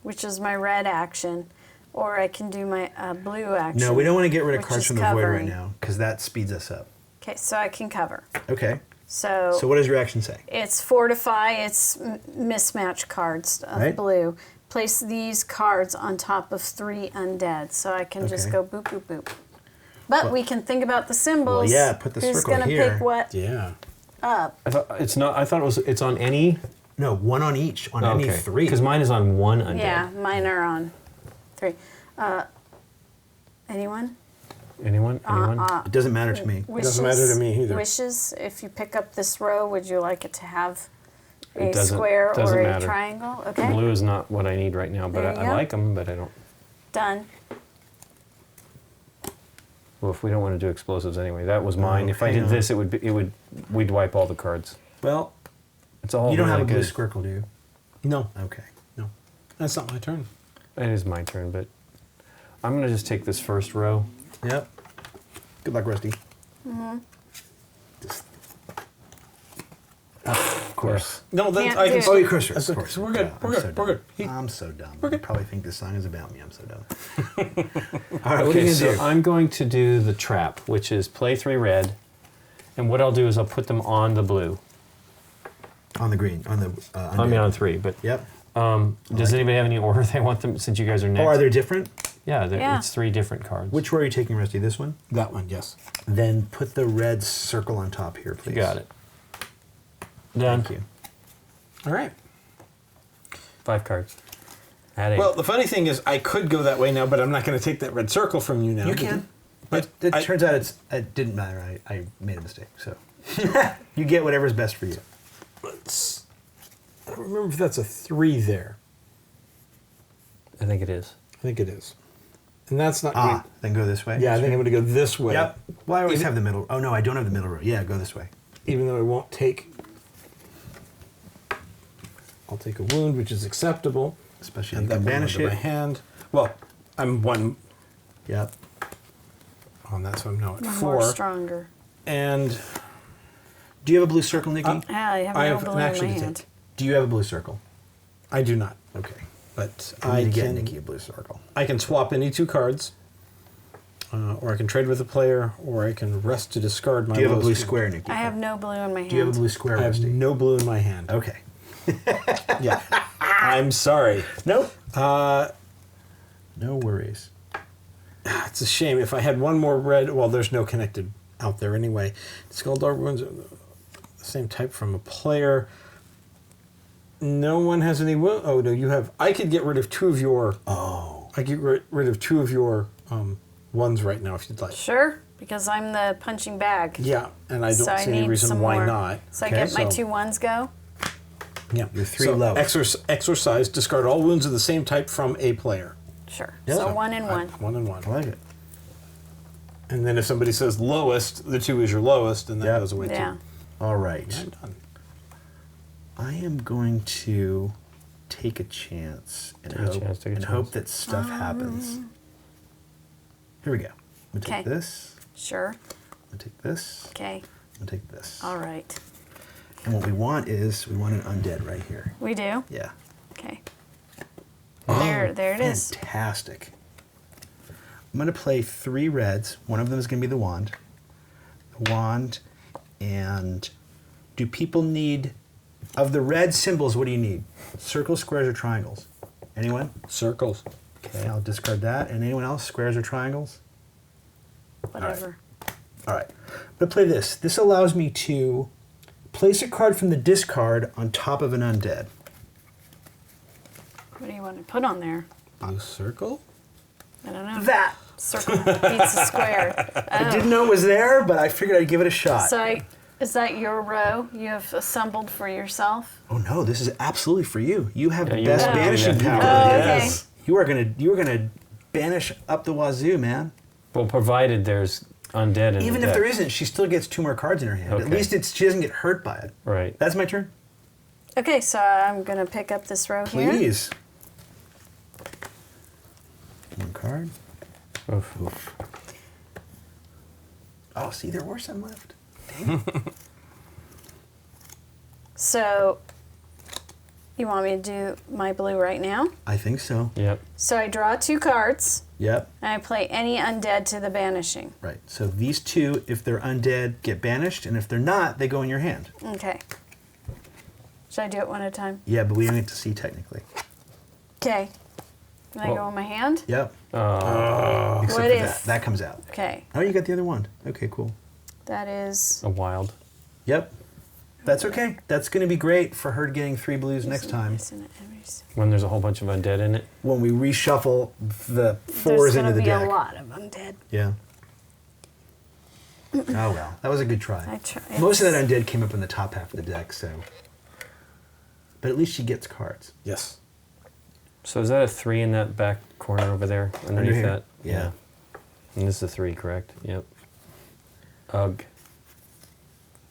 which is my red action, or I can do my blue action. No, we don't want to get rid of which cards is from the void right covering. now, because that speeds us up. Okay, so I can cover. Okay. So, So what does your action say? it's fortify, it's mismatch cards of Right. blue. Place these cards on top of 3 undead, so I can just Okay. go boop, boop, boop. But Well- we can think about the symbols. Well, yeah, put the Who's circle gonna here. pick what Yeah. up? I thought it's on any. No, one on each, on any 3. Because mine is on 1 undead. Yeah, mine are on 3. Anyone? Anyone? It doesn't matter to me. Wishes, doesn't matter to me either. Wishes, if you pick up this row, would you like it to have a It doesn't- square doesn't or a matter. triangle? Okay, Blue is not what I need right now, but There you I go. like them, but I don't. done. Well, if we don't want to do explosives anyway, that was mine. If I hang did on. this, we'd wipe all the cards. Well, It's all you don't really have a blue good. squircle, do you? No. Okay. No. That's not my turn. It is my turn, but I'm gonna just take this first row. Yep. Good luck, Rusty. Of course. No, Can't I do can. it. Oh, of course. That's Of okay. course. So we're good. Yeah, We're I'm good. so We're dumb. good. I'm so dumb. You probably think this song is about me. I'm so dumb. All right, what are Okay, you so going to do? I'm going to do the trap, which is play 3 red, and what I'll do is I'll put them on the blue. On the green. On the. I mean on 3, but Yep. does anybody have any order they want them since you guys are next? Oh, are they different? Yeah, Yeah. it's 3 different cards. Which row are you taking, Rusty? This one? That one, yes. Then put the red circle on top here, please. You got it. Done. Thank you. All right. 5 cards. Add 8. Well, the funny thing is, I could go that way now, but I'm not going to take that red circle from you now. You can. But It I- turns out it didn't matter. I made a mistake. So you get whatever's best for you. I don't remember if that's a 3 there. I think it is. I think it is. And that's not. Ah, then go this way. Yeah, I think I'm going to go this way. Yep. Well, I always Even- have the middle. Oh no, I don't have the middle row. Yeah, go this way. Even though I won't take. I'll take a wound, which is acceptable. Especially And if you that can one banish under my it. hand. Well, I'm one Yep. On that, so I'm now at One 4. more stronger. And Do you have a blue circle, Nikki? Yeah, I have I no have blue an in action my to take. hand. Do you have a blue circle? I do not. Okay. But I I need to get can, Nikki a blue circle. I can swap any 2 cards, or I can trade with a player, or I can rest to discard my Do you have a lowest blue two. square, Nikki? I have no blue in my hand. Do you have a blue square, I have Rusty? no blue in my hand. Okay. Yeah. I'm sorry. Nope. Uh, No worries. It's a shame. If I had one more red, well, there's no connected out there anyway. Skull Wounds, the same type from a player. No one has any wound. Oh, no, you have. I could get rid of 2 of your. Oh. I get rid of 2 of your ones right now if you'd like. Sure, because I'm the punching bag. Yeah, and I don't So I see any need reason some why more. not. So Okay, I get my so- 2 ones go? Yeah, Your 3 so lowest. Exorcise, discard all wounds of the same type from a player. Sure. Yeah. So 1 and 1. 1 and 1. I like it. And then if somebody says lowest, the 2 is your lowest, and that Yep. goes away Yeah. too. All right. I'm done. I am going to take a chance and, Take a hope, chance, take a and chance. hope that stuff happens. Here we go. I'm going to take Okay. this. Sure. I'm going to take this. Okay. I'm going to take this. All right. And what we want is, we want an undead right here. We do? Yeah. Okay. Oh, There it is. Fantastic. I'm going to play 3 reds. One of them is going to be the wand. The wand. And do people need, of the red symbols, what do you need? Circles, squares, or triangles? Anyone? Circles. Okay, I'll discard that. And anyone else? Squares or triangles? Whatever. All right. I'm going to play this. This allows me to place a card from the discard on top of an undead. What do you want to put on there? Blue circle? I don't know. That! Circle beats a square. I didn't know it was there, but I figured I'd give it a shot. So is that your row you have assembled for yourself? Oh no, this is absolutely for you. You have Yeah, the you best want to do banishing that. power. Oh, okay. Yes. You are gonna banish up the wazoo, man. Well, provided there's undead in Even the if there deck. isn't, she still gets 2 more cards in her hand. At Okay. least she doesn't get hurt by it. Right. That's my turn. Okay, so I'm going to pick up this row here. Please. 1 card. Oof. Oof. Oh, see, there were some left. Dang it. So you want me to do my blue right now? I think so. Yep. So I draw 2 cards Yep. and I play any undead to the banishing. Right. So these 2, if they're undead, get banished, and if they're not, they go in your hand. Okay. Should I do it one at a time? Yeah, but we don't get to see technically. Okay. Can I Well- go in my hand? Yep. Uh, Except What for if- that comes out. Okay. Oh, you got the other one. Okay, cool. That is a wild. Yep. That's okay. That's going to be great for her getting 3 blues next time. When there's a whole bunch of undead in it. When we reshuffle the 4s There's into going to the be deck. a lot of undead. Yeah. Oh well, that was a good try. I try- Most of that undead came up in the top half of the deck, so. But at least she gets cards. Yes. So is that a 3 in that back corner over there, underneath here. that? Yeah. And this is a 3, correct? Yep. Ugh.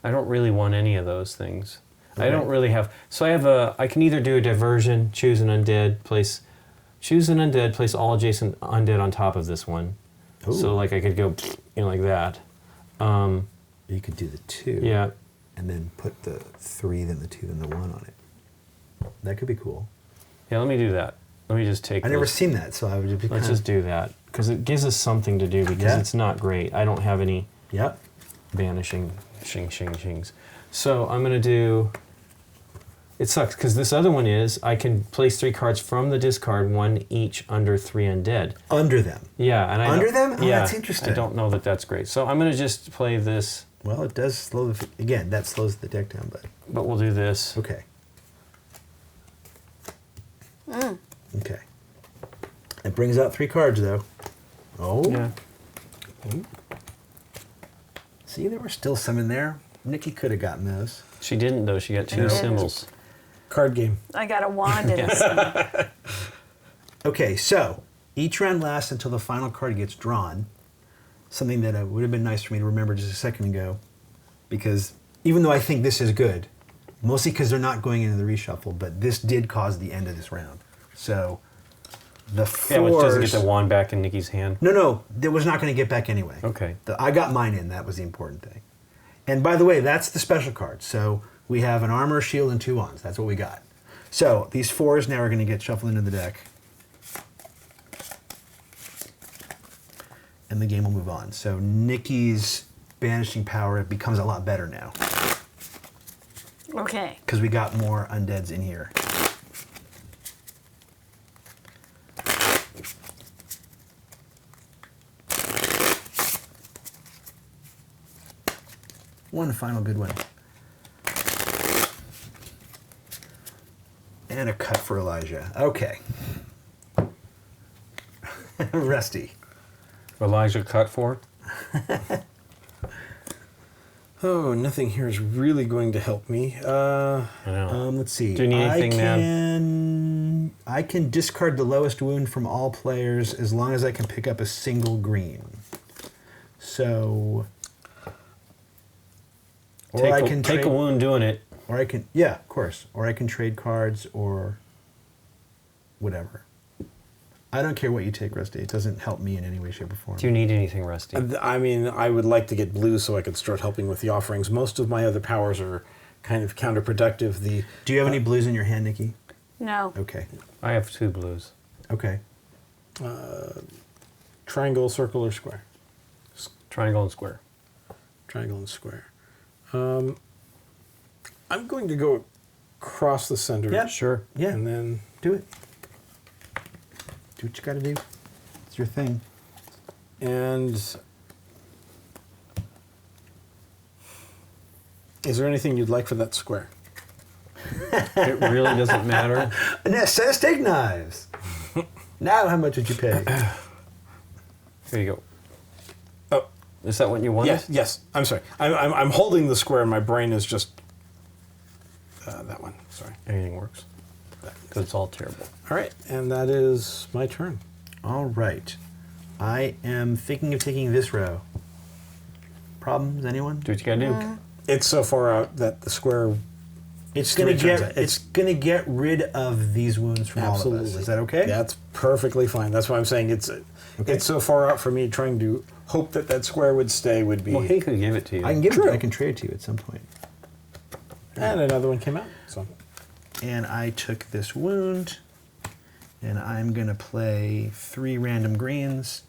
I don't really want any of those things. I Okay. don't really have. So I can either do a diversion, choose an undead, place all adjacent undead on top of this one. Ooh. So like I could go, like that. You could do the 2. Yeah. And then put the 3, then the 2, then the 1 on it. That could be cool. Yeah, let me do that. Let me just take I never those. seen that, so I would just be Let's kind just do that. Because it gives us something to do, because Yeah. it's not great. I don't have any Yep. banishing shings. So I'm going to do... It sucks, because this other one is, I can place 3 cards from the discard, 1 each under 3 undead. Under them. Yeah, and I Under don't- them? Oh, yeah, that's interesting. I don't know that that's great. So I'm going to just play this, Well, it does slow again, that slows the deck down, but we'll do this. okay. Okay. It brings out 3 cards, though. Oh. Yeah. See, there were still some in there. Nikki could have gotten those. She didn't, though. She got 2 didn't. symbols. Card game. I got a wand in this. Okay, so each round lasts until the final card gets drawn. Something that would have been nice for me to remember just a second ago. Because even though I think this is good, mostly because they're not going into the reshuffle, but this did cause the end of this round. So The Yeah, which doesn't fours. get the wand back in Nikki's hand. No, that was not going to get back anyway. Okay. I got mine in. That was the important thing. And by the way, that's the special card. So we have an armor, shield, and 2 wands. That's what we got. So these 4s now are going to get shuffled into the deck. And the game will move on. So Nikki's banishing power becomes a lot better now. Okay. Because we got more undeads in here. One final good one. And a cut for Elijah. Okay. Rusty. Elijah cut for. Oh, nothing here is really going to help me. I know. Let's see. Do you need anything, man? I can discard the lowest wound from all players as long as I can pick up a single green. So, or Take, I a, can take trade, a wound doing it. or I can, yeah, of course, or I can trade cards or whatever. I don't care what you take, Rusty. It doesn't help me in any way, shape, or form. Do you need anything, Rusty? I mean, I would like to get blue so I can start helping with the offerings. Most of my other powers are kind of counterproductive. Do you have any blues in your hand, Nikki? No. Okay. I have 2 blues. Okay. Triangle, circle, or square? Triangle and square. Triangle and square. I'm going to go across the center. Yeah. Sure. Yeah. And then Do it. Do what you got to do. It's your thing. And is there anything you'd like for that square? It really doesn't matter. And that says steak knives. Now, how much would you pay? Here you go. Oh, Is that what you wanted? yes, yes. I'm sorry. I'm holding the square. My brain is just that one. Sorry. Anything works. Because it's all terrible. All right, and that is my turn. All right. I am thinking of taking this row. Problems, anyone? Do what you gotta do. It's so far out that the square. It's three gonna turns. get it's gonna get rid of these wounds from all of Absolutely. us. Is that okay? That's perfectly fine. That's why I'm saying it's so far out for me. Trying to hope that that square would stay would be. Well, he could give it to you. I can give it. True. I can trade it to you at some point. And another one came out. So And I took this wound, and I'm gonna play 3 random greens,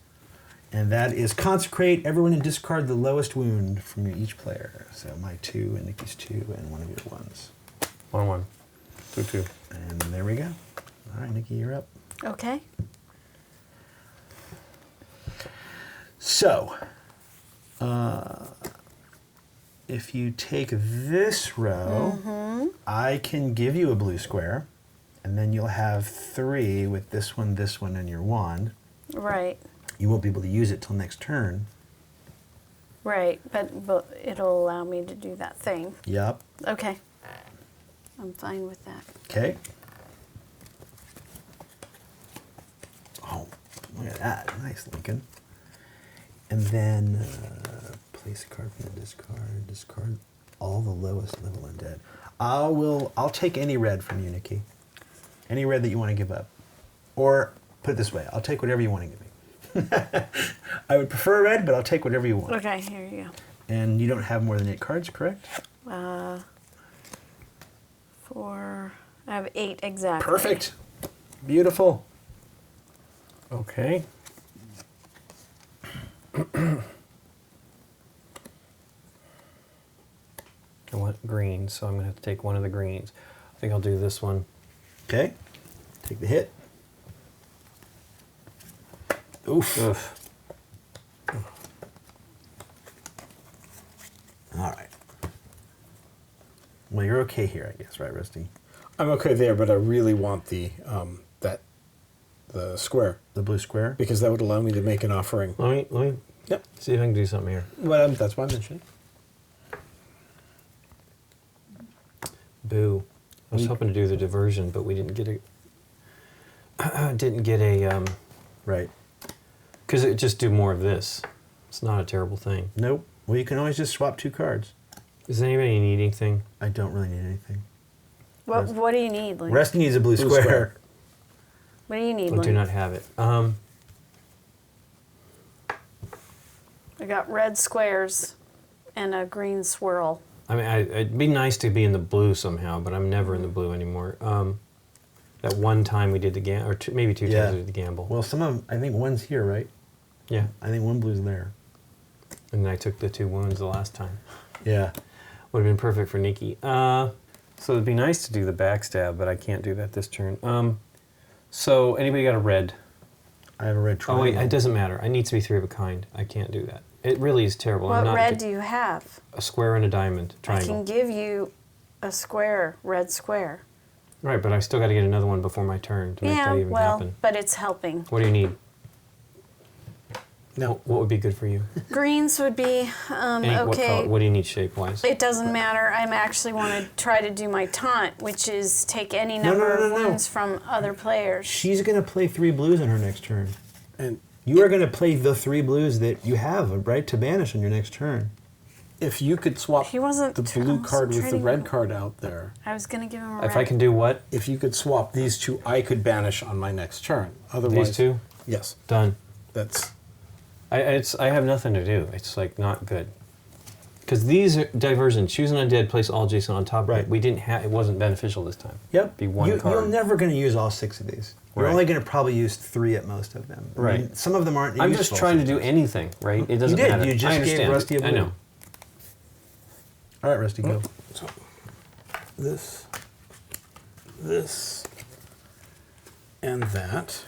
and that is consecrate everyone and discard the lowest wound from each player. So my 2 and Nikki's 2 and one of your 1s. 1-1. 2-2. And there we go. All right, Nikki, you're up. Okay. So, if you take this row, I can give you a blue square, and then you'll have 3 with this one, and your wand. Right. You won't be able to use it till next turn. Right. But it'll allow me to do that thing. Yup. Okay. I'm fine with that. Okay. Oh, look at that. Nice, Lincoln. And then place a card from the discard. Discard all the lowest level undead. I'll take any red from you, Nikki. Any red that you want to give up. Or put it this way, I'll take whatever you want to give me. I would prefer red, but I'll take whatever you want. Okay, here you go. And you don't have more than 8 cards, correct? 4. I have 8 exactly. Perfect. Beautiful. Okay. I want green, so I'm going to have to take one of the greens. I think I'll do this one. Okay. Take the hit. Oof. Oof. All right. Well, you're okay here, I guess, right, Rusty? I'm okay there, but I really want the the square The blue square? because that would allow me to make an offering. Let me Yep. see if I can do something here. Well, that's why I mentioned it. Boo. I was hoping to do the diversion, but we didn't get a Right. because it just do more of this. It's not a terrible thing. Nope. Well, you can always just swap 2 cards. Does anybody need anything? I don't really need anything. What do you need, Link? Rusty needs a blue Blue square. square. What do you need, I do Lynn? not have it. I got red squares and a green swirl. I mean, it'd be nice to be in the blue somehow, but I'm never in the blue anymore. That one time we did the gamble, or maybe two times we did the gamble. Well, some of them, I think one's here, right? Yeah. I think one blue's there. And then I took the 2 wounds the last time. Yeah. Would have been perfect for Nikki. So it'd be nice to do the backstab, but I can't do that this turn. So anybody got a red? I have a red Oh triangle. wait, it doesn't matter. I need to be 3 of a kind. I can't do that. It really is terrible. I'm What not red do you have? a square and a diamond I triangle. can give you a square, red square. Right, but I still got to get another one before my turn to make that even happen. but it's helping. What do you need? No. What would be good for you? Greens would be What, okay. what do you need shape-wise? It doesn't matter. I'm actually want to try to do my taunt, which is take any No, number no, of no, no. wounds from other players. She's going to play 3 blues on her next turn. And You are going to play the 3 blues that you have, right, to banish on your next turn. if you could swap He wasn't the tr- blue almost card with the trading- red card out there, I was going to give him a If red. I can do what? if you could swap these 2, I could banish on my next turn. Otherwise, These 2? Yes, Done. that's I have nothing to do. It's like not good. Because these are diversion. Choose an undead, place all Jason on top of Right. it. We didn't have. It wasn't beneficial this time. Yep. Be one card. You're never going to use all 6 of these. You're Right. only going to probably use 3 at most of them. I Right. mean, some of them aren't I'm useful just trying to do sometimes. anything, right? It doesn't did. matter. You just I gave understand. Rusty a I blue. know. All right, Rusty, go. so. This, and that.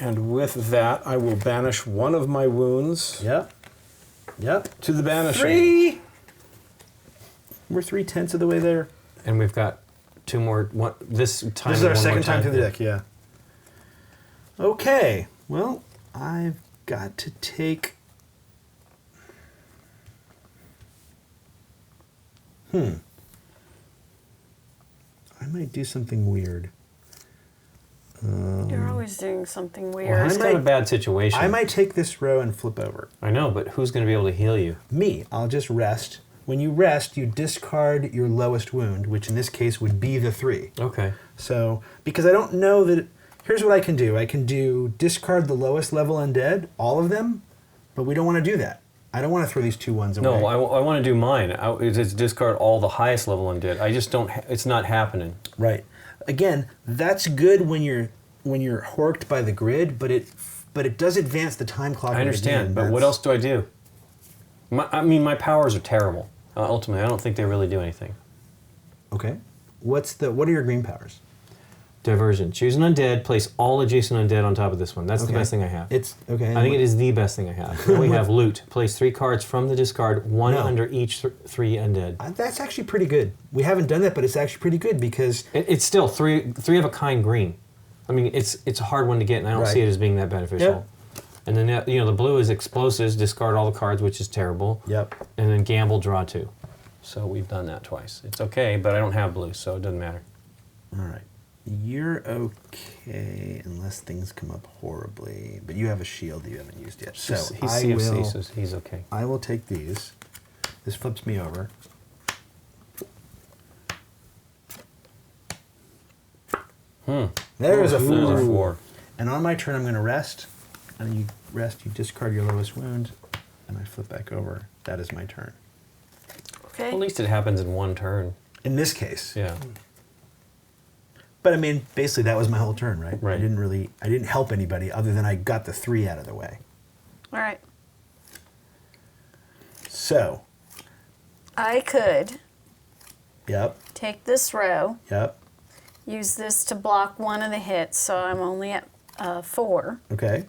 And with that, I will banish one of my wounds Yep. Yep. to the banishing. 3! We're 3/10 of the way there. And we've got 2 more. One, this time. This is and our one more second time through the deck, yeah. Okay. Well, I've got to take... I might do something weird. You're always doing something Well, weird. he's got a bad situation. I might take this row and flip over. I know, but who's going to be able to heal you? Me, I'll just rest. When you rest, you discard your lowest wound, which in this case would be the 3. Okay. So, because I don't know that... Here's what I can do. I can do discard the lowest level undead, all of them, but we don't want to do that. I don't want to throw these 2 ones away. No, I want to do mine. It's discard all the highest level undead. I just don't. It's not happening. Right. Again, that's good when you're horked by the grid, but it does advance the time clock. I understand, but what else do I do? My powers are terrible. Ultimately, I don't think they really do anything. Okay. What are your green powers? Diversion. Choose an undead, place all adjacent undead on top of this one. That's the best thing I have. It's okay. I think it is the best thing I have. Then we have loot. Place 3 cards from the discard, 1 No. under each 3 undead. That's actually pretty good. We haven't done that, but it's actually pretty good because It's still three of a kind green. I mean, it's a hard one to get, and I don't see Right. it as being that beneficial. And then the blue is explosives, discard all the cards, which is terrible. Yep. And then gamble, draw 2. So we've done that twice. It's okay, but I don't have blue, so it doesn't matter. All right. You're okay unless things come up horribly, but you have a shield that you haven't used yet. So He's I CFC, will. so he's okay. I will take these. This flips me over. There's a There's 4. a 4. And on my turn, I'm going to rest. And you rest, you discard your lowest wound, and I flip back over. That is my turn. Okay. Well, at least it happens in one turn. In this case. Yeah. But I mean, basically, that was my whole turn, right? Right. I didn't help anybody other than I got the 3 out of the way. All right. So, I could yep, take this row, yep, use this to block one of the hits, so I'm only at 4. okay.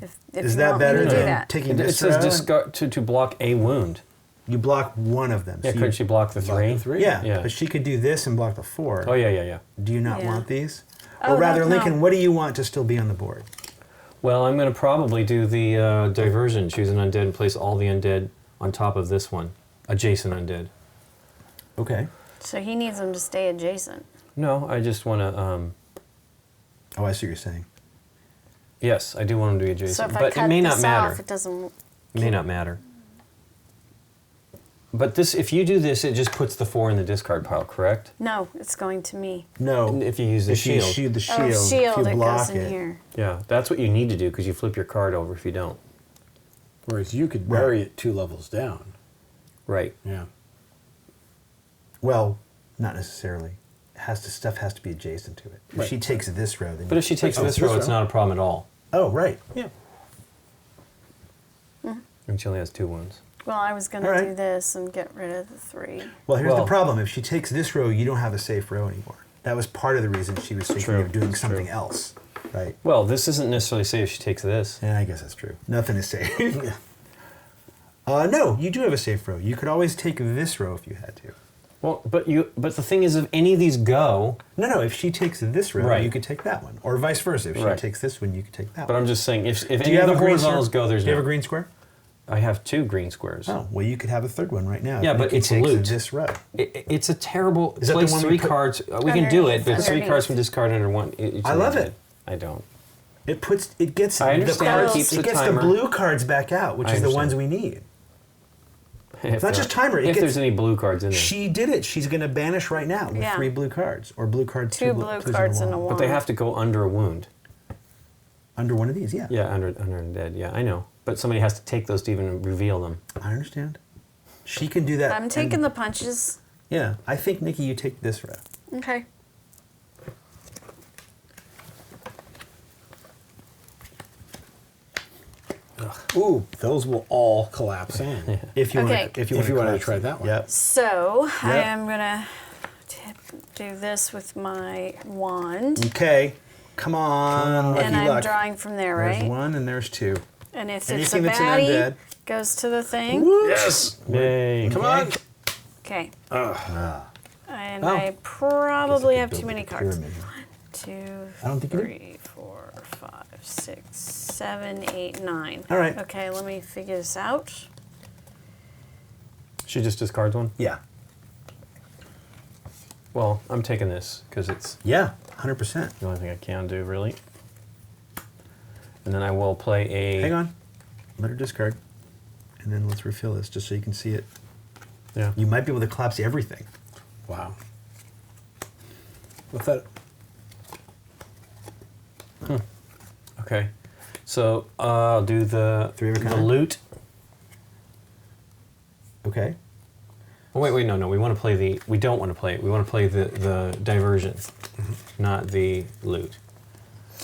If Is you that want me better to do than that. taking It this says row and- discard to block a wound. You block one of them. Yeah, so couldn't she block the Block 3? the 3. Yeah, Yeah. but she could do this and block the 4. Oh, yeah. Do you not Yeah. want these? Oh, Or rather, no. Lincoln, what do you want to still be on the board? Well, I'm going to probably do the diversion. Choose an undead and place all the undead on top of this one. Adjacent undead. Okay. So he needs them to stay adjacent. No, I just want to... Oh, I see what you're saying. yes, I do want them to be adjacent. So if I but cut it may this not matter. off, it doesn't... It may not matter. But this, if you do this, it just puts the 4 in the discard pile, correct? No, it's going to me. No. And if you use the if you shield. shoot the shield, Oh, shield, if you it block goes in it. here. Yeah, that's what you need to do because you flip your card over if you don't. Whereas you could bury it 2 levels down. Right. Yeah. Well, not necessarily. Stuff has to be adjacent to it. If Right. she takes this row, then. But if she takes Oh, this this row, it's row? not a problem at all. Oh, right. Yeah. And she only has 2 ones. Well, I was going All to right. do this and get rid of the 3. Well, here's the Well- problem. If she takes this row, you don't have a safe row anymore. That was part of the reason she was thinking True. of doing It's something true. else, right? Well, this isn't necessarily safe if she takes this. Yeah, I guess that's true. Nothing is safe. No, you do have a safe row. You could always take this row if you had to. Well, but the thing is, if any of these go, No, if she takes this row, Right. you could take that one. Or vice versa. If she Right. takes this one, you could take that but one. I'm just saying, if Do any you of have the a green horizontals square? go, there's Do you no. have a green square? I have 2 green squares. Oh, well, you could have a third one right now. Yeah, if but Nikki it's takes loot. this row. It's a terrible. Is that the Place one we 3 put- cards. We can do it, but it's 3 Underneath. cards from discard under 1. I love it. I don't. It gets I the understand it cards, keeps it the gets the timer. blue cards back out, which I is the ones understand. we need. It's not just timer, it If gets- there's any blue cards in there. She did it. She's going to banish right now with Yeah. 3 blue cards. Or blue card, 2 blue blue blues cards and a wand. wand. But they have to go under a wound. Under one of these, yeah. Yeah, under undead. Yeah, I know. But somebody has to take those to even reveal them. I understand. She can do that. I'm taking the punches. Yeah, I think, Nikki, you take this row. Okay. Ooh, those will all collapse in. If you Okay. want to, If you wanted to collapse try it. that one. Yep. So I Yep. am gonna do this with my wand, Okay. Come on. Lucky and I'm luck. drawing from there, There's right? 1 and there's 2. And if it's a Anything that's an baddie, undead. goes to the thing. Yes. Yay. Come on. Okay. And Oh. I probably have too many cards. Pyramid. 2, I don't think you do. 3, 4, 5, 6, 7, 8, 9. All right. Okay, let me figure this out. She just discards 1? Yeah. Well, I'm taking this because it's Yeah, 100%. the only thing I can do, really. And then I will play a... Hang on. Let her discard. And then let's refill this just so you can see it. Yeah. You might be able to collapse everything. Wow. What's that? Okay. So I'll do the 3 of a the kind? loot. Okay. Oh, wait, no. We want to play the... We don't want to play it. We want to play the diversion, not the loot.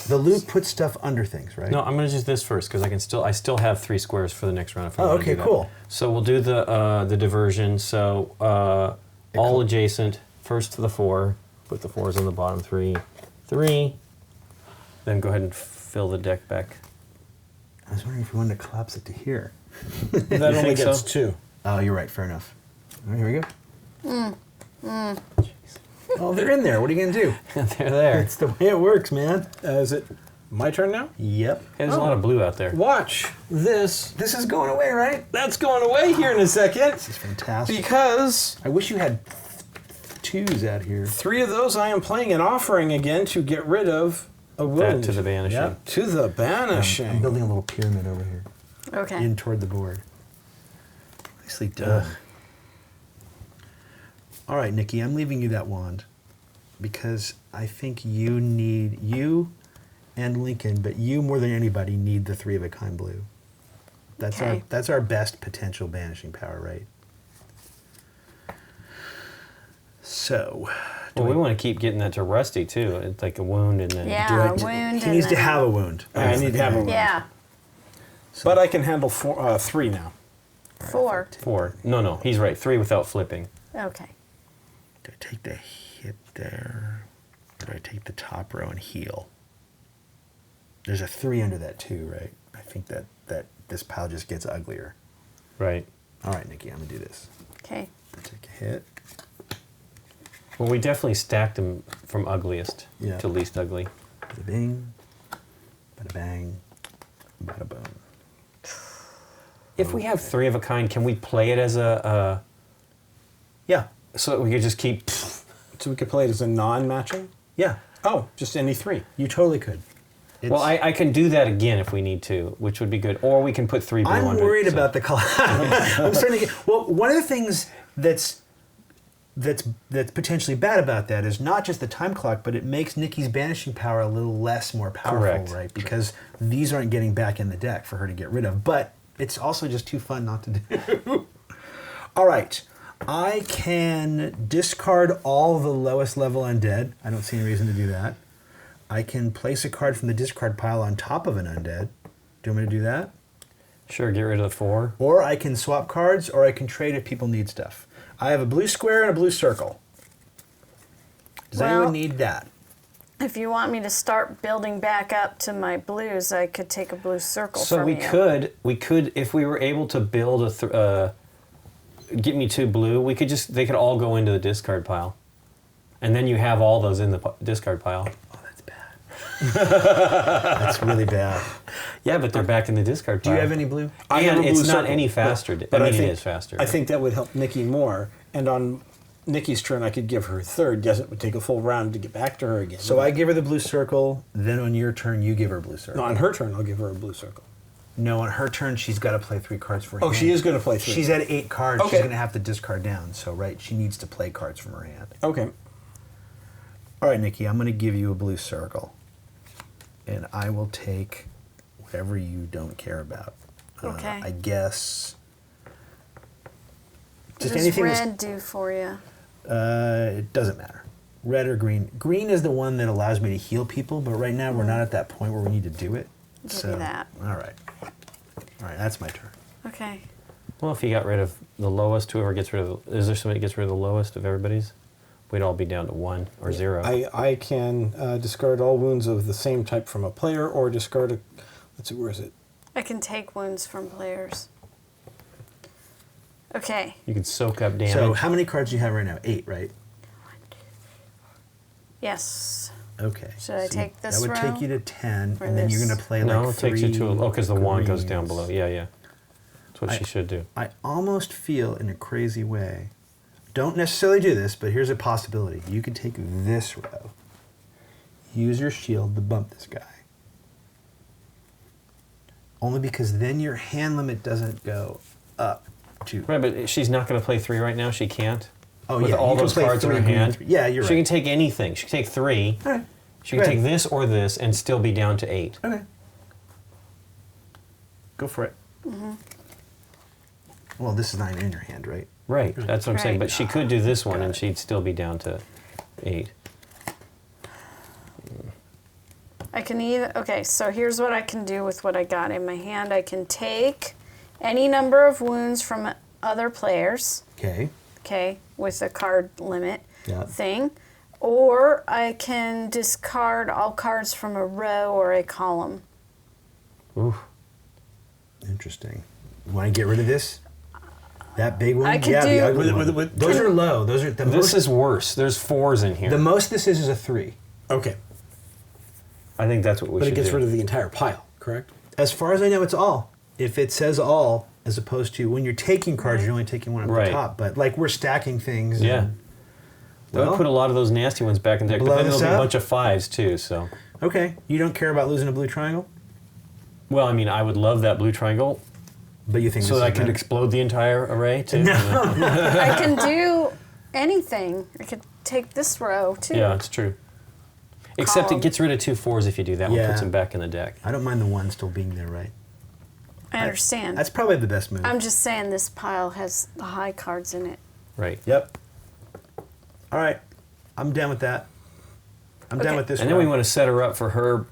The loot puts stuff under things, right? No, I'm going to do this first because I still have 3 squares for the next round. If I Oh, wanna okay, do that. cool. So we'll do the diversion. So all adjacent, first to the 4. Put the 4s on the bottom 3. 3. Then go ahead and fill the deck back. I was wondering if we wanted to collapse it to here. That only think gets so? 2. Oh, you're right. Fair enough. All right, here we go. Oh, they're in there. What are you going to do? They're there. It's the way it works, man. Is it my turn now? Yep. There's a lot of blue out there. Watch this. This is going away, right? That's going away here in a second. This is fantastic. Because I wish you had 2s out here. 3 of those I am playing an offering again to get rid of a wound. That to the banishing. Yep. To the banishing. I'm building a little pyramid over here. Okay. In toward the board. Nicely done. All right, Nikki, I'm leaving you that wand because I think you and Lincoln, but you more than anybody need the 3 of a kind blue. Okay. That's our best potential banishing power, right? So, Well, we want to keep getting that to Rusty too. It's like a wound and then. Yeah, wound. he needs to have a wound. I need to have a wound. Yeah, But I can handle 3 now. 4. 4. No, he's right. 3 without flipping. Okay. Do I take the hit there? Or do I take the top row and heal? There's a 3 under that too, right? I think that this pile just gets uglier. Right. All right, Nikki, I'm gonna do this. Okay. Take a hit. Well, we definitely stacked them from ugliest Yeah. to least ugly. Bada bing, bada bang, bada boom. If we have 3 of a kind, can we play it as a Yeah, so that we could just keep? So we could play it as a non-matching? yeah, Oh, just any 3. you totally could. Well, I can do that again if we need to, which would be good. Or we can put 3 blue I'm under. worried about the color. I'm starting to get. Well, one of the things that's potentially bad about that is not just the time clock, but it makes Nikki's banishing power a little more powerful, Correct. right? Because these aren't getting back in the deck for her to get rid of. But it's also just too fun not to do. All right. I can discard all the lowest level undead. I don't see any reason to do that. I can place a card from the discard pile on top of an undead. Do you want me to do that? Sure, get rid of the 4. Or I can swap cards, or I can trade if people need stuff. I have a blue square and a blue circle. Does anyone need that? If you want me to start building back up to my blues, I could take a blue circle So from we you. could, if we were able to build get me 2 blue, they could all go into the discard pile. And then you have all those in the discard pile. Oh, that's bad. That's really bad. Yeah, but they're back in the discard Do pile. you have any blue? I have And a it's blue not circle, any faster. but I mean, think, it is faster. I think that would help Nikki more. And on Nikki's turn, I could give her 3rd. Yes, it would take a full round to get back to her again. So I give her the blue circle, then on your turn, you give her a blue circle. No, on her turn, I'll give her a blue circle. No, on her turn, she's got to play 3 cards for her Oh, hand. she is going to play 3. She's at 8 cards. Okay. She's going to have to discard down. So, right, she needs to play cards from her hand. Okay. All right, Nikki, I'm going to give you a blue circle. And I will take whatever you don't care about. Okay. I guess. What Just does anything red do for you? it doesn't matter. Red or green. Green is the one that allows me to heal people, but right now we're not at that point where we need to do it. Give you that. All right. All right, that's my turn. Okay. Well, if you got rid of the lowest, whoever gets rid of... Is there somebody that gets rid of the lowest of everybody's? We'd all be down to 1 or 0. I can discard all wounds of the same type from a player, or discard a... Let's see, where is it? I can take wounds from players. Okay. You could soak up damage. So how many cards do you have right now? 8, right? Yes. Okay. Should I So take this That would row? take you to 10, Or and then you're this? going to play no, like it 3 takes you to... Oh, because the wand goes down greens. below. Yeah, yeah. That's what I- she should do. I almost feel in a crazy way. Don't necessarily do this, but here's a possibility. You could take this row, use your shield to bump this guy. Only because then your hand limit doesn't go up to. Right, but she's not going to play 3 right now. She can't. Oh, With yeah, all you can those play cards in 3 her green, hand. 3. Yeah, you're She right. can take anything. She can take 3. All right. She can Go take ahead. this or this and still be down to 8. Okay. Go for it. Well, this is not even in your hand, right? Right, that's what I'm saying. Right. But she could do this one Got and it. she'd still be down to 8. I can either... Okay, so here's what I can do with what I got in my hand. I can take any number of wounds from other players, Okay. okay, with a card limit Yeah. thing. Or I can discard all cards from a row or a column. Ooh. Interesting. You want to get rid of this? That big one? I could yeah, do- the ugly With- one. with- Those are low. Those are the This most. is worse. There's 4s in here. The most this is a 3. Okay. I think that's what we But should it gets do. rid of the entire pile, correct? As far as I know, it's all. If it says all, as opposed to when you're taking cards, you're only taking one at Right. the top. But like we're stacking things. Yeah. and- That would Well, put a lot of those nasty ones back in there. But blow then this there'll be a up? bunch of 5s too, so... okay. You don't care about losing a blue triangle, Well, I mean, I would love that blue triangle but you think so this that I is could better? explode the entire array too. I can do anything. I could take this row, too. Yeah, it's true. Except Column. it gets rid of 2 4s if you do that. One Yeah. puts them back in the deck. I don't mind the one still being there, right? I understand. That's probably the best move. I'm just saying this pile has the high cards in it. Right. Yep. All right. I'm done with that. I'm done Okay. with this. And then we round. want to set her up for her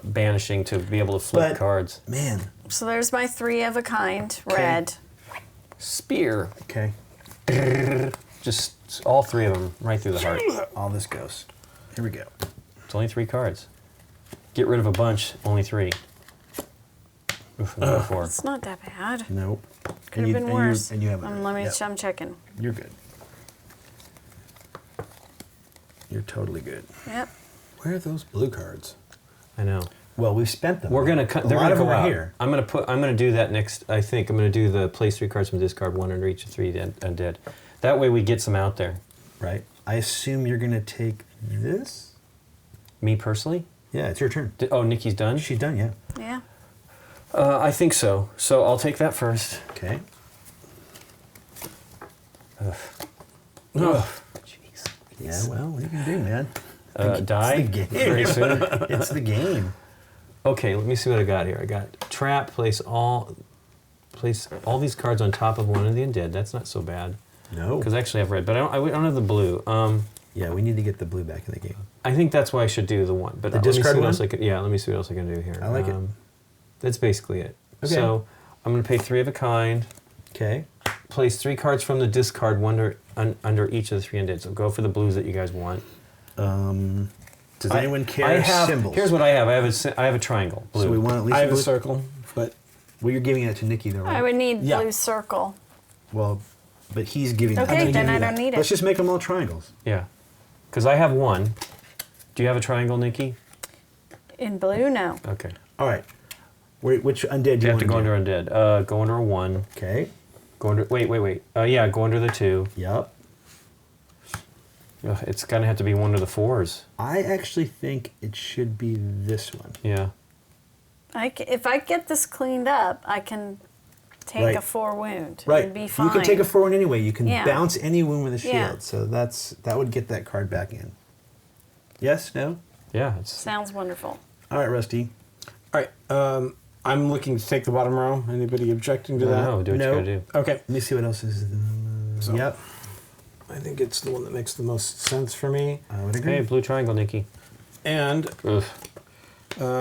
banishing to be able to flip But- cards. Man. So there's my 3 of a kind, Okay. red. Spear. Okay. Just all 3 of them right through the heart. All this goes. Here we go. It's only 3 cards. Get rid of a bunch, only 3. Oof, another 4. It's not that bad. Nope. Could have been worse. And you have Let me. I'm checking. You're good. You're totally good. Yep. Where are those blue cards? I know. Well, we've spent them. We're gonna. A They're lot gonna of them go are out. here. I'm gonna do that next. I think I'm gonna do the place 3 cards from the discard, 1 under each of 3 undead. That way we get some out there. Right. I assume you're going to take this. Me personally, Yeah, it's your turn. Oh, Nikki's done? She's done, yeah. Yeah. I think so. So I'll take that first. Okay. Ugh. Jeez. Yeah, well, what are you going to do, man? Die It's the game. very soon. It's the game. Okay, let me see what I got here. I got trap. Place all these cards on top of one of the undead. That's not so bad. No. Because I actually have red, but I don't have the blue. Yeah, we need to get the blue back in the game. I think that's why I should do the one. But The let me see discard what one? else I can. Yeah, let me see what else I can do here. I like it. That's basically it. Okay. So I'm going to pay 3 of a kind. Okay. Place 3 cards from the discard under each of the 3 undead. So go for the blues that you guys want. Does anyone care I have symbols? Here's what I have. I have a triangle. Blue. So we want at least I have a blue. circle, but Well, you're giving it to Nikki, though, right? I would need Yeah. blue circle. Well, but he's giving it. Okay, to then you. I don't need Let's it. just make them all triangles. Yeah. Because I have one. Do you have a triangle, Nikki? In blue, no. Okay. All right. Which undead do You you have want to go under undead. Go under a 1. Okay. Go under. Wait. Yeah, go under the 2. Yep. Ugh, it's gonna have to be one of the 4s. I actually think it should be this one. Yeah. If I get this cleaned up, I can take Right. a 4 wound Right. and be fine. You can take a 4 anyway. You can Yeah. bounce any wound with a shield. Yeah. So that would get that card back in. Yes? No? Yeah. It's Sounds wonderful. All right, Rusty. all right. I'm looking to take the bottom row. Anybody objecting to that? no. Do what No. you gotta do. Okay. Let me see what else is. So- Yep. I think it's the one that makes the most sense for me. I would agree. Hey, blue triangle, Nikki. And Ugh.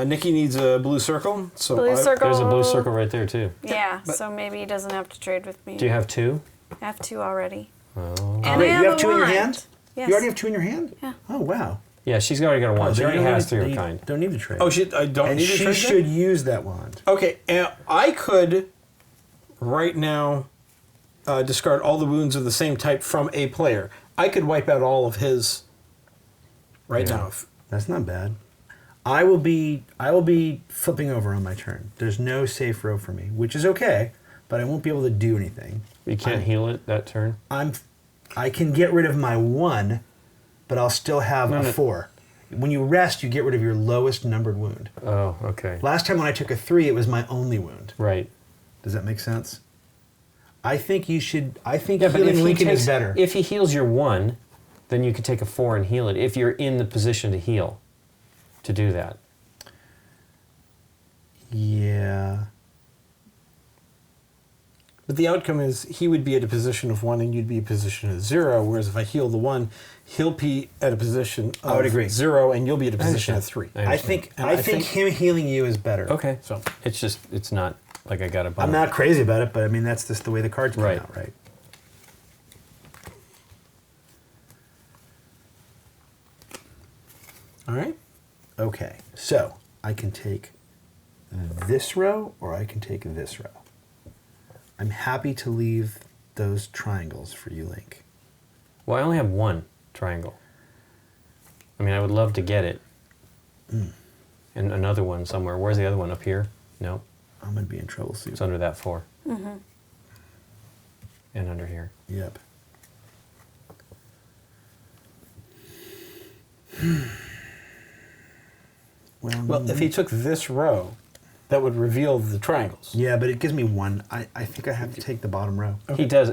Nikki needs a blue circle. So Blue circle. There's a blue circle right there too. Yeah, but- so maybe he doesn't have to trade with me. Do you have 2? I have 2 already. Oh. And Wait, I you have a 2 in your wand. hand? Yes. You already have 2 in your hand? Yeah. Oh, wow. Yeah, she's already got a 1. She then already you don't has need- 3 of a you kind. Don't need to trade. Oh, I don't and need to she trade should that? use that wand. Okay, and I could right now discard all the wounds of the same type from a player. I could wipe out all of his right Yeah. now. That's not bad. I will be flipping over on my turn. There's no safe row for me, which is okay, but I won't be able to do anything. You can't heal it that turn. I can get rid of my 1, but I'll still have a 4. When you rest, you get rid of your lowest numbered wound. Oh, okay. Last time when I took a 3, it was my only wound. Right. Does that make sense? I think you should. I think Yeah, but if healing he Lincoln takes, is better. if he heals your 1, then you could take a 4 and heal it. If you're in the position to heal, to do that. Yeah. But the outcome is he would be at a position of 1 and you'd be at a position of 0, whereas if I heal the 1, he'll be at a position of I would agree. 0 and you'll be at a position of 3. I I think him healing you is better. Okay. So It's not like I got a bump. I'm not crazy about it, but I mean that's just the way the cards come Right. out, right? all right. Okay. So I can take this row or I can take this row. I'm happy to leave those triangles for you, Link. Well, I only have 1 triangle. I mean, I would love to get it. And another one somewhere. Where's the other one? Up here? No. I'm gonna be in trouble soon. It's under that 4. Mm-hmm. And under here. Yep. Well, if he took this row, that would reveal the triangles. yeah, but it gives me 1. I think I have to take the bottom row. He does.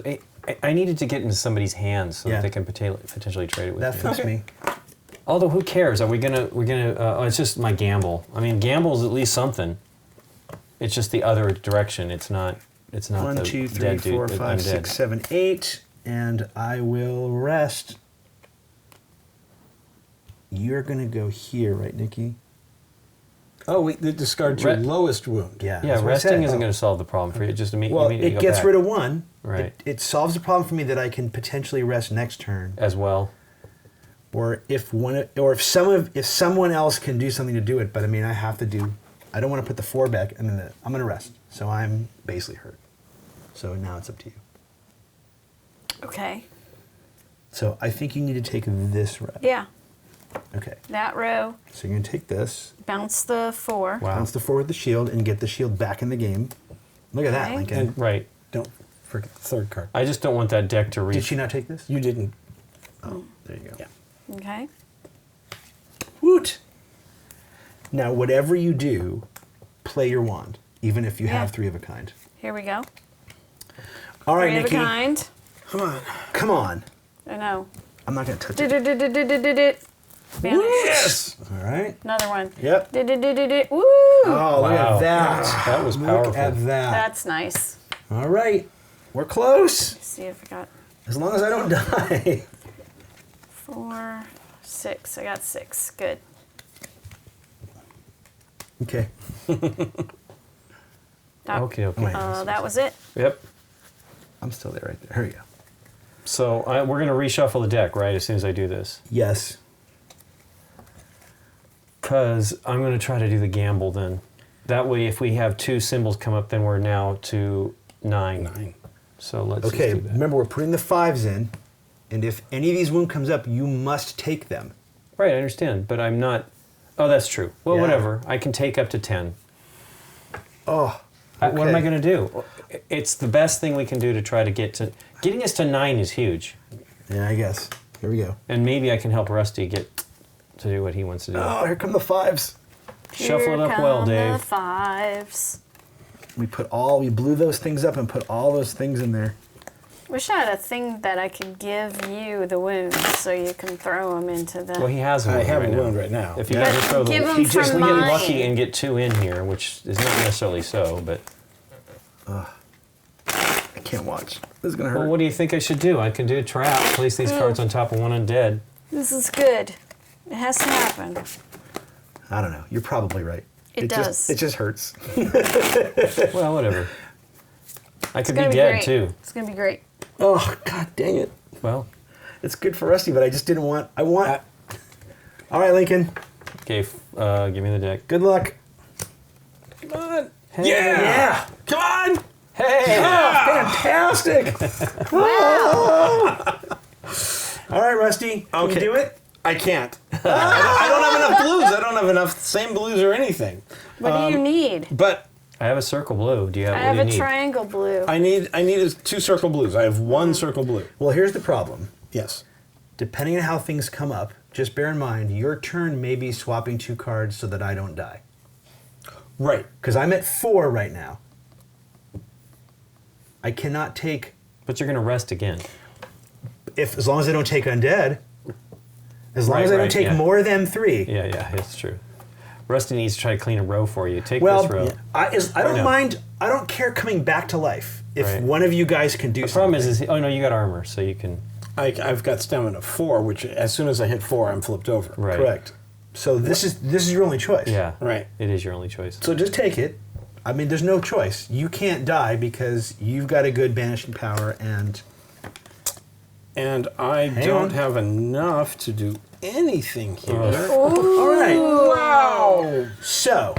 I needed to get into somebody's hands so Yeah. that they can potentially trade it with That me. fits Okay. me. Although, who cares? We're gonna. Oh, it's just my gamble. I mean, gamble's at least something. It's just the other direction. It's not. It's not 1, the 2, 3, dead 4, dude, 5, undead. 6, 7, 8, and I will rest. You're gonna go here, right, Nikki? Oh, wait, they discard your Re- lowest wound. Yeah. Yeah, that's what I resting said. isn't going to solve the problem for you. It just Well, immediately it go gets back rid of 1. Right. It solves the problem for me that I can potentially rest next turn, as well. or if someone else can do something to do it. But I mean, I have to do. I don't want to put the 4 back, and then I'm going to rest. So I'm basically hurt. So now it's up to you. Okay. So I think you need to take this row. Yeah. Okay. That row, So you're going to take this, bounce the 4. Wow. bounce the 4 with the shield, and get the shield back in the game. Look at that, Okay. Lincoln. And Right. don't forget the third card. I just don't want that deck to reach. Did she not take this? You didn't. Oh, there you go. Yeah. Okay. Woot! Now, whatever you do, play your wand, even if you have three of a kind. Here we go. All right, Three Nikki. of a kind. Come on. Come on. I know. I'm not going to touch it. Vanish. Yes. All right. Another one. Yep. Woo! Oh, look Wow. at that. That was Look powerful. at that. That's nice. All right. We're close. Let's see if I got As long as I don't die. 4, 6. I got 6. Good. Okay. Okay. Wait. That was it. Yep. I'm still there right there. Here we go. So we're going to reshuffle the deck, right, as soon as I do this. Yes. Because I'm going to try to do the gamble then. That way, if we have 2 symbols come up, then we're now to 9. 9. So let's Okay, just do that. remember we're putting the 5s in, and if any of these wound comes up, you must take them. Right, I understand, but I'm not... Oh, that's true. Well, Yeah. whatever. I can take up to 10. Oh. What am I okay. going to do? It's the best thing we can do to try to get to... Getting us to 9 is huge. Yeah, I guess. Here we go. And maybe I can help Rusty get to do what he wants to do. Oh, here come the 5s. Shuffle it Here up well, come Dave. The 5s. We blew those things up and put all those things in there. Wish I had a thing that I could give you the wounds so you can throw them into the. Well, he has one I have right a now. wound right now. If you Yeah. just throw Give the... them he just from We get mine. lucky and get 2 in here, which is not necessarily so, but... I can't watch. This is going to hurt. Well, what do you think I should do? I can do a trap, place these cards on top of one undead. This is good. It has to happen. I don't know. You're probably right. It does. It just hurts. Well, whatever. I could It's gonna be dead, great. too. It's gonna be great. Oh, god dang it. Well, It's good for Rusty, but I just didn't want... All right, Lincoln. okay, give me the deck. Good luck. Come on. Hey. Yeah. Come on. Hey! Fantastic. Wow. All right, Rusty. Can you do it? I can't. I don't have enough blues. I don't have enough same blues or anything. What do you need? But I have a circle blue. Do you have I what have do you a need? triangle blue. I need 2 circle blues. I have 1 circle blue. Well, here's the problem. Yes. Depending on how things come up, just bear in mind, your turn may be swapping 2 cards so that I don't die. Right. Because I'm at 4 right now. I cannot take... But you're going to rest again. As long as I don't take undead. As long Right, as I don't right, take yeah. more than 3. Yeah, it's true. Rusty needs to try to clean a row for you. Take Well, this row. I don't no. mind. I don't care coming back to life if Right. one of you guys can do The something. problem is, oh no, you got armor, so you can... I've got stamina 4, which as soon as I hit 4, I'm flipped over. Right. Correct. So this is your only choice. Yeah. Right. It is your only choice. So just take it. I mean, there's no choice. You can't die because you've got a good banishing power and... And I Hang don't on. have enough to do anything here. All right. Wow. So,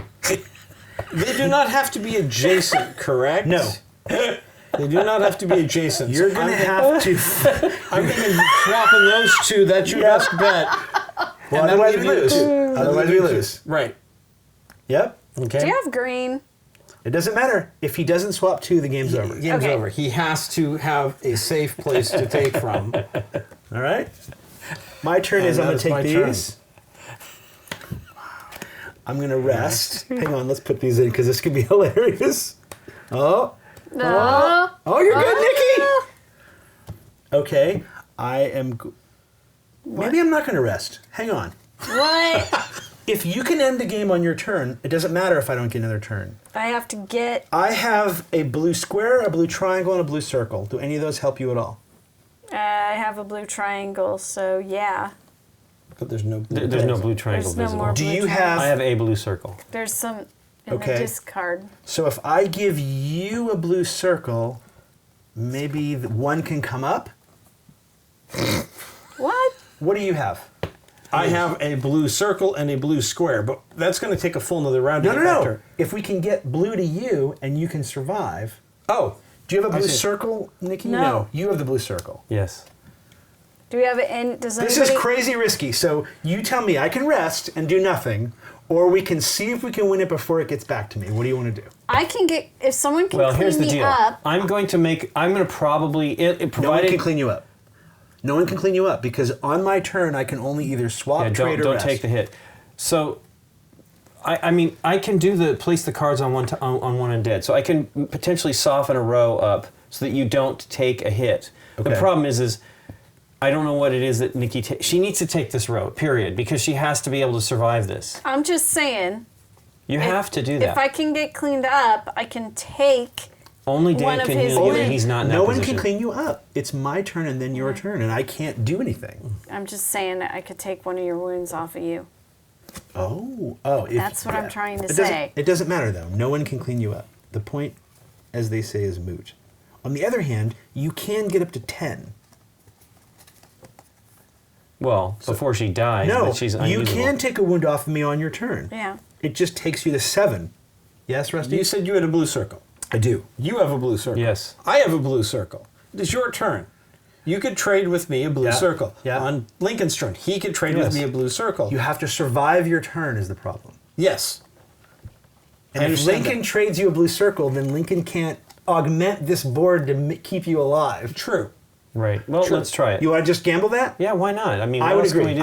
They do not have to be adjacent, correct? no. They do not have to be adjacent. You're So going to I'm have to... I'm going to be swapping those 2. That's your Yeah. best bet. Well, And then otherwise we we lose. lose. Otherwise we lose. Right. Yep. Okay. Do you have green? It doesn't matter. If he doesn't swap 2, the game's over. Game's Okay. over. He has to have a safe place to take from. All right? My turn is And I'm that going to is take my these. I'm going to rest. Hang on, let's put these in because this could be hilarious. Oh. No. Oh, you're good, Nikki. Okay, I am... Maybe I'm not going to rest. Hang on. What? If you can end the game on your turn, it doesn't matter if I don't get another turn. I have to get. I have a blue square, a blue triangle, and a blue circle. Do any of those help you at all? I have a blue triangle, so yeah. But there's no blue. There's no blue triangle There's no visible. more Do blue you triangle. have- I have a blue circle. There's some in Okay. the discard. So if I give you a blue circle, maybe one can come up? What? What do you have? I have a blue circle and a blue square, but that's going to take a full another round to No, get no, back no. to. If we can get blue to you and you can survive. Oh, Do you have a I blue see. circle, Nikki? No. You have the blue circle. Yes. Do we have it in? Does This anybody? is crazy risky. So you tell me I can rest and do nothing, or we can see if we can win it before it gets back to me. What do you want to do? I can get if someone can Well, clean here's the me deal. up. I'm going to probably No one provided can clean you up. No one can clean you up because on my turn I can only either swap, Yeah, trade, don't or rest. take the hit. So I mean, I can do place the cards on one undead, so I can potentially soften a row up so that you don't take a hit. Okay. The problem is I don't know what it is that Nikki she needs to take this row, period, because she has to be able to survive this. I'm just saying. You have to do that. If I can get cleaned up, I can take Only one Dan of can his heal you, wins. and he's not in that No one position. can clean you up. It's my turn and then your turn, and I can't do anything. I'm just saying that I could take one of your wounds off of you. Oh. That's what I'm trying to It doesn't- say. It doesn't matter, though. No one can clean you up. The point, as they say, is moot. On the other hand, you can get up to 10. Well, before she dies, No, but she's you unusable. can take a wound off of me on your turn. Yeah. It just takes you to 7. Yes, Rusty? You said you had a blue circle. I do. You have a blue circle. Yes. I have a blue circle. It is your turn. You could trade with me a blue Yeah. circle. Yeah. On Lincoln's turn, he could trade Yes. with me a blue circle. You have to survive your turn is the problem. Yes. And I if understand Lincoln that. trades you a blue circle, then Lincoln can't augment this board to keep you alive. True. Right. Well, True. let's try it. You want to just gamble that? Yeah, why not? I mean, I what would else can agree. we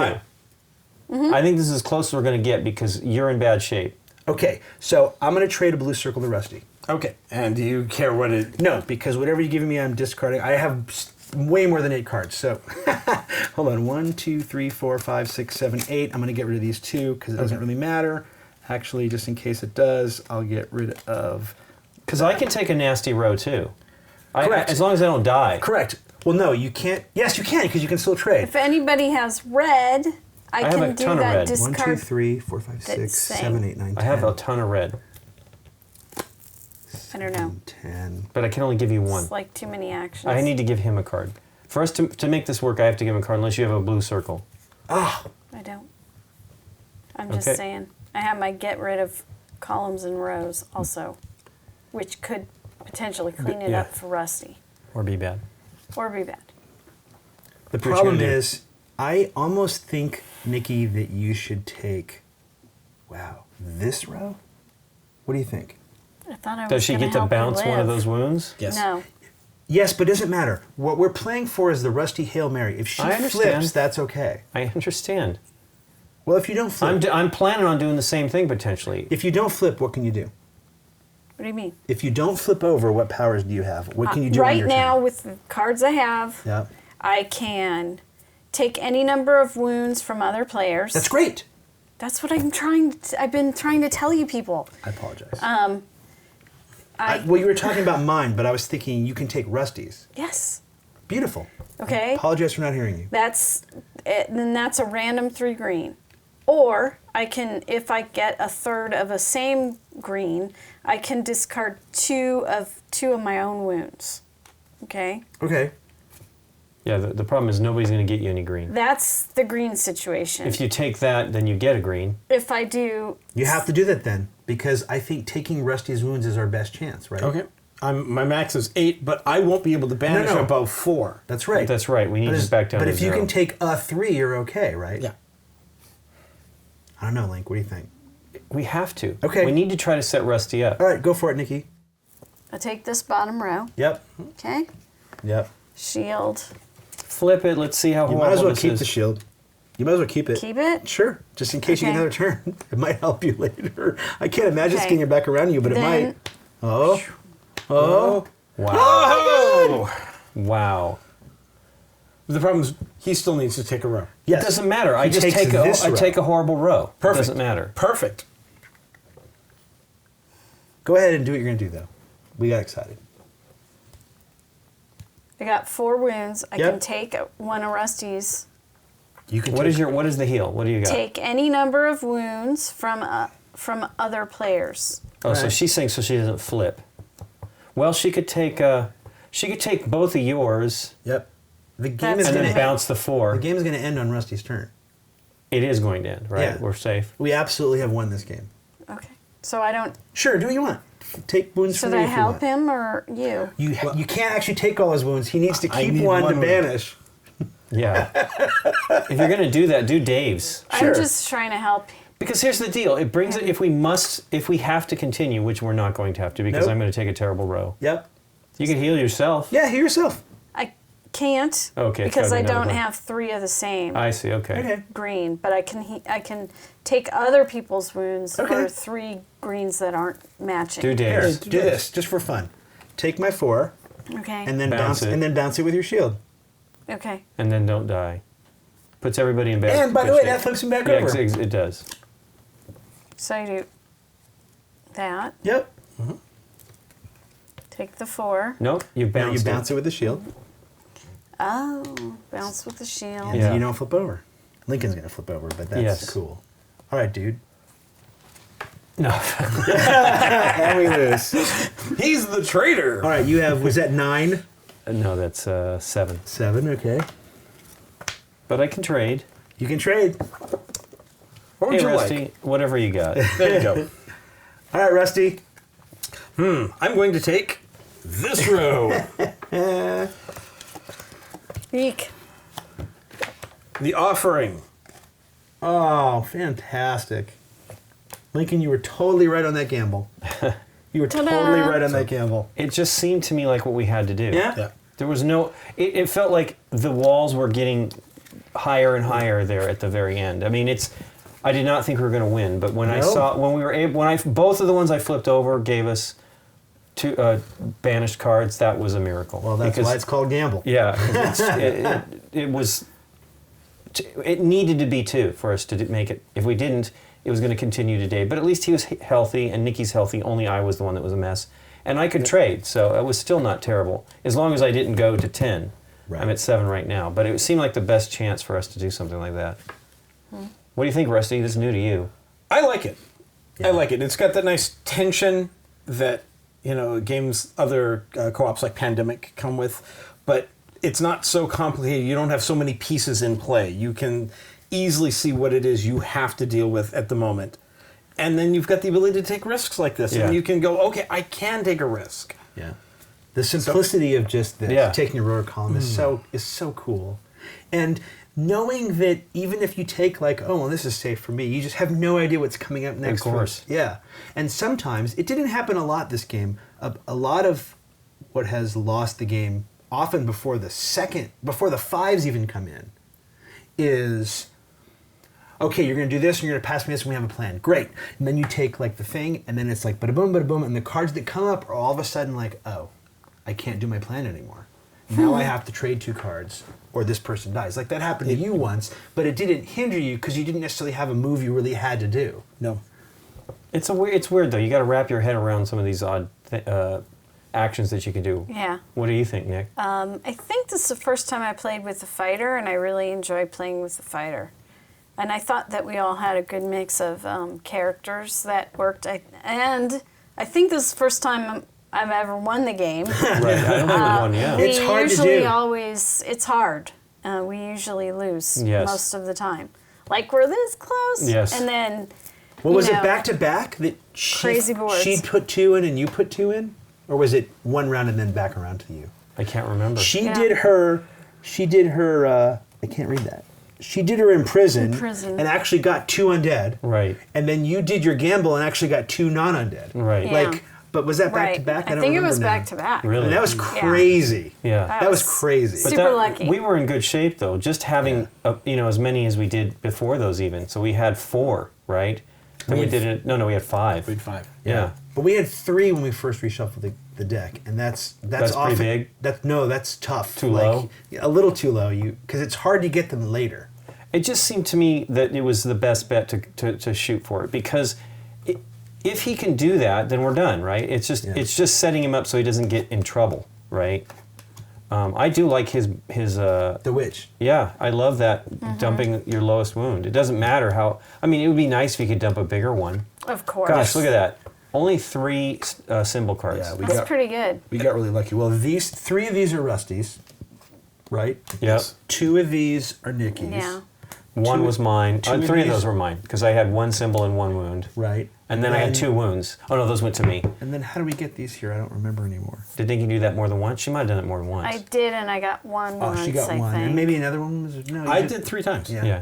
do? I think this is as close as we're going to get because you're in bad shape. Okay, so I'm going to trade a blue circle to Rusty. Okay. And do you care what it... No, because whatever you're giving me, I'm discarding. I have way more than 8 cards, so hold on. 1, 2, 3, 4, 5, 6, 7, 8. I'm going to get rid of these 2 because it doesn't really matter. Actually, just in case it does, I'll get rid of... Because I can take a nasty row too. Correct. As long as I don't die. Correct. Well, no, you can't. Yes, you can because you can still trade. If anybody has red, I have a can do ton of that red. 1, discard. 2, 3, 4, 5, 6, that's 7, 8, 9, 10. I have a ton of red, I don't know. 10. but I can only give you one. It's like too many actions. I need to give him a card. For us to make this work, I have to give him a card unless you have a blue circle. Ah, I don't. I'm just Okay. saying. I have my get rid of columns and rows also, which could potentially clean it Yeah. up for Rusty Or be bad. or be bad. the What you problem gonna do? is, I almost think, Nikki, that you should take. Wow, this row. What do you think? I thought I was Does she gonna get to help you bounce one of live. those wounds? Yes. No. Yes, but it doesn't matter. What we're playing for is the Rusty Hail Mary. If she I understand. flips, that's okay. I understand. Well, if you don't flip, I'm planning on doing the same thing potentially. if you don't flip, what can you do? What do you mean? If you don't flip over, what powers do you have? What can you do on Right your now, turn? with the cards I have, Yeah, I can take any number of wounds from other players. that's great. That's what I've been trying to tell you people. I apologize. I well, you were talking about mine, but I was thinking you can take Rusty's. yes. Beautiful. Okay. Apologize for not hearing you. That's it, then that's a random 3 green. Or I can, if I get a third of a same green, I can discard two of my own wounds. Okay? Okay. Yeah, the problem is nobody's going to get you any green. That's the green situation. If you take that, then you get a green. If I do, You have to do that then, because I think taking Rusty's wounds is our best chance, right? Okay. My max is 8, but I won't be able to banish No. above 4. That's right. That's right. We need But to back down But to if you 0. can take a 3, you're okay, right? Yeah. I don't know, Link. What do you think? We have to. Okay. We need to try to set Rusty up. All right, go for it, Nikki. I take this bottom row. Yep. Okay? Yep. Shield. Flip it. Let's see how You horrible might as well this keep is. the shield. You might as well keep it. Keep it? Sure, just in case you get Okay. another turn. It might help you later. I can't imagine Okay. skinning it back around you, but it Then- might. Oh. Oh. Wow. Oh! Wow. The problem is he still needs to take a row. Yes. It doesn't matter. I He just takes take this I row. take a horrible row. Perfect. It doesn't matter. Perfect. Go ahead and do what you're going to do, though. We got excited. I got 4 wounds. I Yep. can take one of Rusty's. You can What take, is the heal? What do you got? Take any number of wounds from other players. Oh, so Right. she's saying so she doesn't flip. Well, she could take both of yours Yep. The game That's is and going then to bounce the 4. The game is going to end on Rusty's turn. It is going to end, right? Yeah. We're safe. We absolutely have won this game. Okay. So I don't. Sure, do what you want. Take wounds Should from me I if you help want. him or you? You can't actually take all his wounds. He needs to I keep need one to one wound. banish. Yeah. If you're going to do that, do Dave's. Sure. I'm just trying to help. Because here's the deal. It brings it if we have to continue, which we're not going to have to because Nope. I'm going to take a terrible row. Yep. You can heal yourself. Yeah, heal yourself. can't. Okay, it's Because gotta I be another don't one. have 3 of the same I see. Okay. Okay. green, but I can take other people's wounds Okay. for 3 greens that aren't matching. Do Here, days. do this just for fun. Take my 4 Okay. and then Bounce it. and then bounce it with your shield. Okay. And then don't die. Puts everybody in bad. And by the good way, shape. that flips him back Yeah, over. it does. So I do that. Yep. Take the 4. Nope. You Now bounce. you bounce it with the shield, Oh, bounce with the shield. and Yeah. then you don't flip over. Lincoln's gonna flip over, but that's Yes. cool. All right, dude. No. And we lose. He's the traitor. All right, you have, was that 9? No, that's 7. 7, okay. But I can trade. You can trade. What would Hey, you Rusty, like? whatever you got. There you go. All right, Rusty. I'm going to take this row. Eek. The Offering. Oh, fantastic. Lincoln, you were totally right on that gamble. You were Ta-da! totally right on that gamble. It just seemed to me like what we had to do. Yeah. There was no. It felt like the walls were getting higher and higher there at the very end. I mean, it's. I did not think we were going to win, but when I No. saw when we were able, both of the ones I flipped over gave us 2 banished cards. That was a miracle. Well, that's Because- why it's called gamble. Yeah, 'cause it was. It needed to be 2 for us to make it. If we didn't, it was going to continue today. But at least he was healthy, and Nikki's healthy. Only I was the one that was a mess, and I could trade, so it was still not terrible. As long as I didn't go to 10. Right. I'm at 7 right now, but it seemed like the best chance for us to do something like that. What do you think, Rusty? This is new to you. I like it. Yeah. I like it. It's got that nice tension that, games, other co-ops like Pandemic come with, but it's not so complicated. You don't have so many pieces in play. You can easily see what it is you have to deal with at the moment. And then you've got the ability to take risks like this. Yeah. And you can go, okay, I can take a risk. Yeah. The simplicity of just this, Yeah. taking a rower column is so cool. And knowing that even if you take like, oh, well, this is safe for me, you just have no idea what's coming up next. Of course. Yeah. And sometimes, it didn't happen a lot this game. A lot of what has lost the game, often before the 5s even come in, is, okay, you're going to do this, and you're going to pass me this, and we have a plan. Great. And then you take like the thing, and then it's like bada boom, and the cards that come up are all of a sudden like, oh, I can't do my plan anymore. Now I have to trade 2 cards, or this person dies. Like that happened to you once, but it didn't hinder you because you didn't necessarily have a move you really had to do. No. It's weird though. You got to wrap your head around some of these odd actions that you can do. Yeah. What do you think, Nick? I think this is the first time I played with the fighter, and I really enjoyed playing with the fighter. And I thought that we all had a good mix of characters that worked. And I think this is the first time I've ever won the game. Right. I don't think we won yet. It's we hard to usually do. always, it's hard. We usually lose Yes. most of the time. Like we're this close, Yes. and then Well, was know, it back to back that Crazy boards. she put 2 in and you put 2 in? Or was it one round and then back around to you? I can't remember. She Yeah. did her, I can't read that. She did her in prison, prison. and actually got 2 undead. Right. And then you did your gamble and actually got 2 non-undead. Right. Yeah. Like, but was that back right. to back? I don't think it remember was now. back to back. Really? And that was crazy. Yeah. That was crazy. Super that- lucky. We were in good shape though, just having as many as we did before those even. So we had 4, right? Then we had- did it. No, we had 5. We had 5. Yeah. But we had 3 when we first reshuffled the deck, and that's That's pretty often, big? That's tough. Too low? A little too low. Because it's hard to get them later. It just seemed to me that it was the best bet to shoot for it because if he can do that, then we're done, right? It's just setting him up so he doesn't get in trouble, right? I do like his The witch. yeah, I love that dumping your lowest wound. It doesn't matter how. I mean, it would be nice if you could dump a bigger one. Of course. Gosh, look at that! Only 3 symbol cards. Yeah, we That's got pretty good. we got really lucky. Well, 3 of these are Rusty's, right? Yep. 2 of these are Nikki's. Yeah. One 2 was mine. 2 of 3 of these- those were mine because I had 1 symbol and 1 wound, Right. and then I had 2 wounds. Oh no, those went to me. And then how do we get these here? I don't remember anymore. Did Nikki do that more than once? She might have done it more than once. I did, and I got one Oh, once, she got I one. think. And maybe another one was... No, you I did 3 times. Yeah. yeah.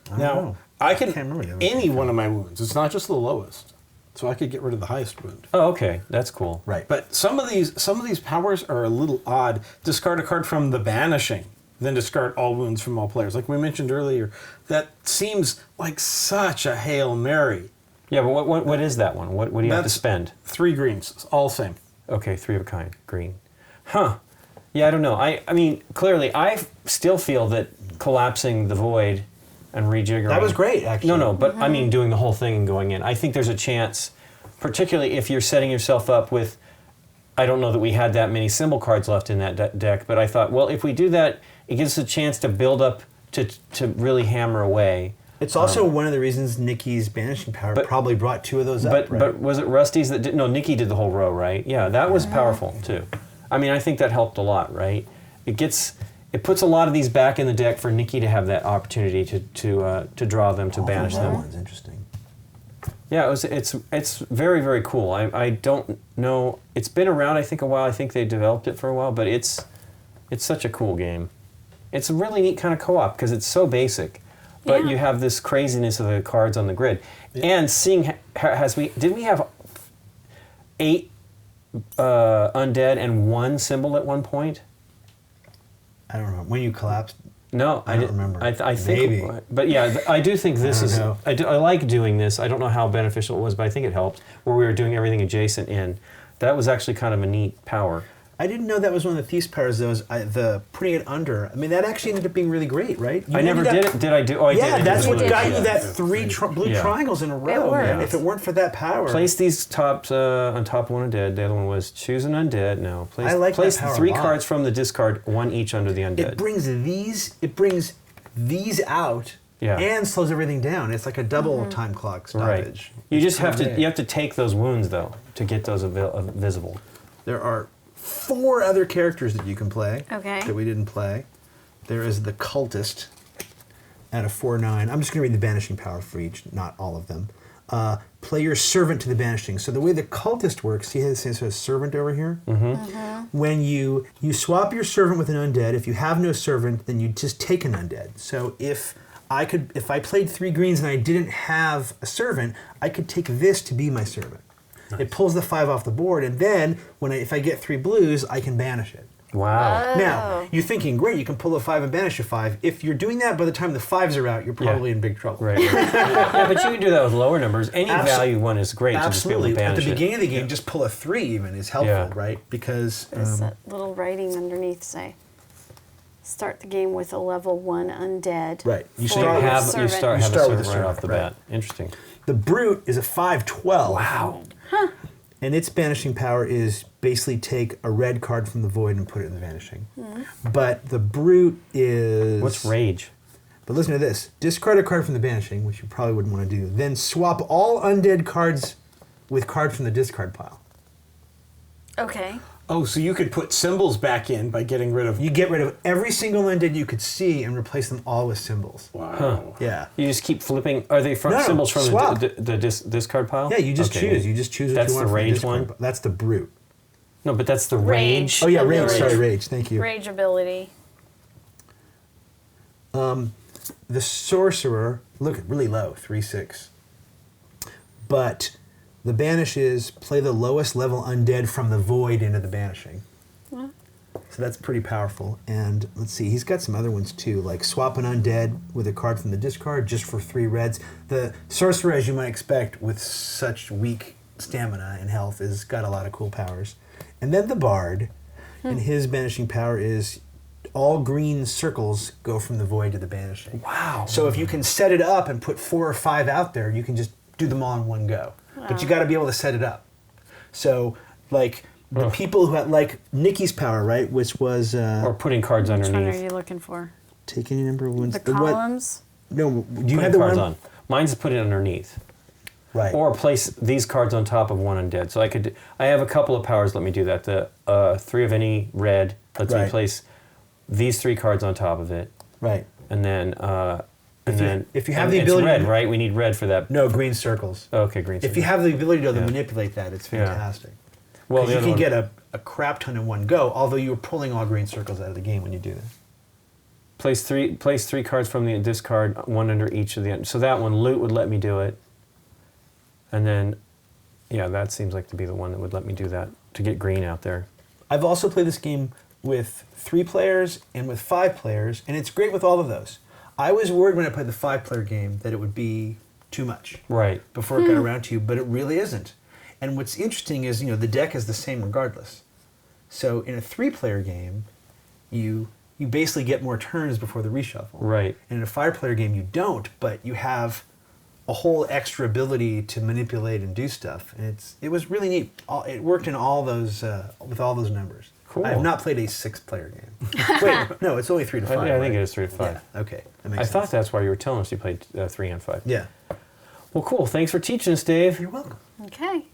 I don't Now, know. I can't can remember the other any one of my wounds. It's not just the lowest. so I could get rid of the highest wound. Oh, okay, that's cool. Right. But some of these powers are a little odd. Discard a card from the Banishing, then discard all wounds from all players. Like we mentioned earlier, that seems like such a Hail Mary. Yeah, but what is that one? What do you have to spend? 3 greens, all same. Okay, 3 of a kind, green. Huh. Yeah, I don't know. I mean, clearly, I still feel that collapsing the void and rejiggering... That was great, actually. No, but I mean doing the whole thing and going in. I think there's a chance, particularly if you're setting yourself up with... I don't know that we had that many symbol cards left in that deck, but I thought, well, if we do that, it gives us a chance to build up to really hammer away. It's also one of the reasons Nikki's Banishing power probably brought 2 of those up, right? But was it Rusty's that did... No, Nikki did the whole row, right? Yeah, that was powerful, too. I mean, I think that helped a lot, right? It puts a lot of these back in the deck for Nikki to have that opportunity to draw them, to banish That them. one's interesting. Yeah, it's very, very cool. I don't know... It's been around, I think, a while. I think they developed it for a while, but it's such a cool game. It's a really neat kind of co-op because it's so basic. But you have this craziness of the cards on the grid. Yeah. And seeing... Didn't we have 8 undead and 1 symbol at one point? I don't remember. When you collapsed? No, I don't remember. I think... Maybe. But yeah, I do think this is... know. I like doing this. I don't know how beneficial it was, but I think it helped, where we were doing everything adjacent in. That was actually kind of a neat power. I didn't know that was one of the Thief's powers, though, the putting it under. I mean, that actually ended up being really great, right? I never did it. Did I do? Oh, I did. Yeah, that's what got you that Yes. 3 blue triangles in a row, man. If it weren't for that power. Place these tops on top of one undead. The other one was choose an undead. No, place, I like place that power 3 a lot. cards from the discard, 1 each under the undead. It brings these out and slows everything down. It's like a double time clock stoppage. Right. You just have to take those wounds though to get those visible. There are 4 other characters that you can play that we didn't play. There is the Cultist at a 4/9. I'm just going to read the Banishing power for each, not all of them. Play your servant to the Banishing. So the way the Cultist works, see how it says servant over here? When you swap your servant with an undead, if you have no servant, then you just take an undead. So if I played 3 greens and I didn't have a servant, I could take this to be my servant. Nice. It pulls the 5 off the board, and then if I get 3 blues, I can banish it. Wow. Now, you're thinking, great, you can pull a 5 and banish a 5. If you're doing that by the time the 5s are out, you're probably in big trouble. Right. Yeah, but you can do that with lower numbers. Any value one is great to just be able to banish At the it. beginning of the game, just pull a 3 even is helpful, right? Because... There's that little writing underneath say, start the game with a level 1 undead. Right. You start have a servant right off the bat. Interesting. The Brute is a 5/12. Wow. Huh. And its Banishing power is basically take a red card from the void and put it in the Banishing. But the Brute is... What's Rage? But listen to this. Discard a card from the Banishing, which you probably wouldn't want to do. Then swap all undead cards with cards from the discard pile. Okay. Oh, so you could put symbols back in by getting rid of... You get rid of every single undead you could see and replace them all with symbols. Wow. Huh. Yeah. You just keep flipping. Are they symbols from the discard pile? Yeah, you just choose. You just choose what That's you want. The from Rage discard one? pile. That's the Brute. No, but that's the Rage. Rage. Oh, yeah, Rage. Ability. Sorry, Rage. Thank you. Rage ability. The Sorcerer, look, really low, 3/6. But the Banish is play the lowest level undead from the void into the Banishing. So that's pretty powerful. And let's see, he's got some other ones too, like swap an undead with a card from the discard just for 3 reds. The Sorcerer, as you might expect, with such weak stamina and health, has got a lot of cool powers. And then the Bard, and his Banishing power is all green circles go from the void to the Banishing. Wow. So if you can set it up and put 4 or 5 out there, you can just do them all in one go. But you got to be able to set it up. So, like, the people who had, like, Nikki's power, right, which was... or putting cards Which one are underneath. you looking for? Take any number of wounds. The columns? No, do you Putting have the cards one? on. Mine's put it underneath. Right. Or place these cards on top of one undead. So I have a couple of powers let me do that. The 3 of any red lets me place these 3 cards on top of it. Right. And then if you have the ability, it's red, right? We need red for that. No, green circles. Okay, green circles. If you have the ability to manipulate that, it's fantastic. Well, you can get a crap ton in one go. Although you're pulling all green circles out of the game when you do that. Place three cards from the discard, 1 under each of the. So that one, loot would let me do it. And then Yeah, that seems like to be the one that would let me do that, to get green out there. I've also played this game with 3 players and with 5 players, and it's great with all of those. I was worried when I played the 5-player game that it would be too much Right. before it got around to you, but it really isn't. And what's interesting is, the deck is the same regardless. So in a 3-player game, you basically get more turns before the reshuffle. Right. And in a 5-player game, you don't, but you have a whole extra ability to manipulate and do stuff. And it was really neat. It worked in all those with all those numbers. Cool. I have not played a 6-player game. Wait, no, it's only 3 to 5. I think right? it is 3 to 5. Yeah, okay. That makes I sense. thought that's why you were telling us you played 3 and 5. Yeah. Well, cool. Thanks for teaching us, Dave. You're welcome. Okay.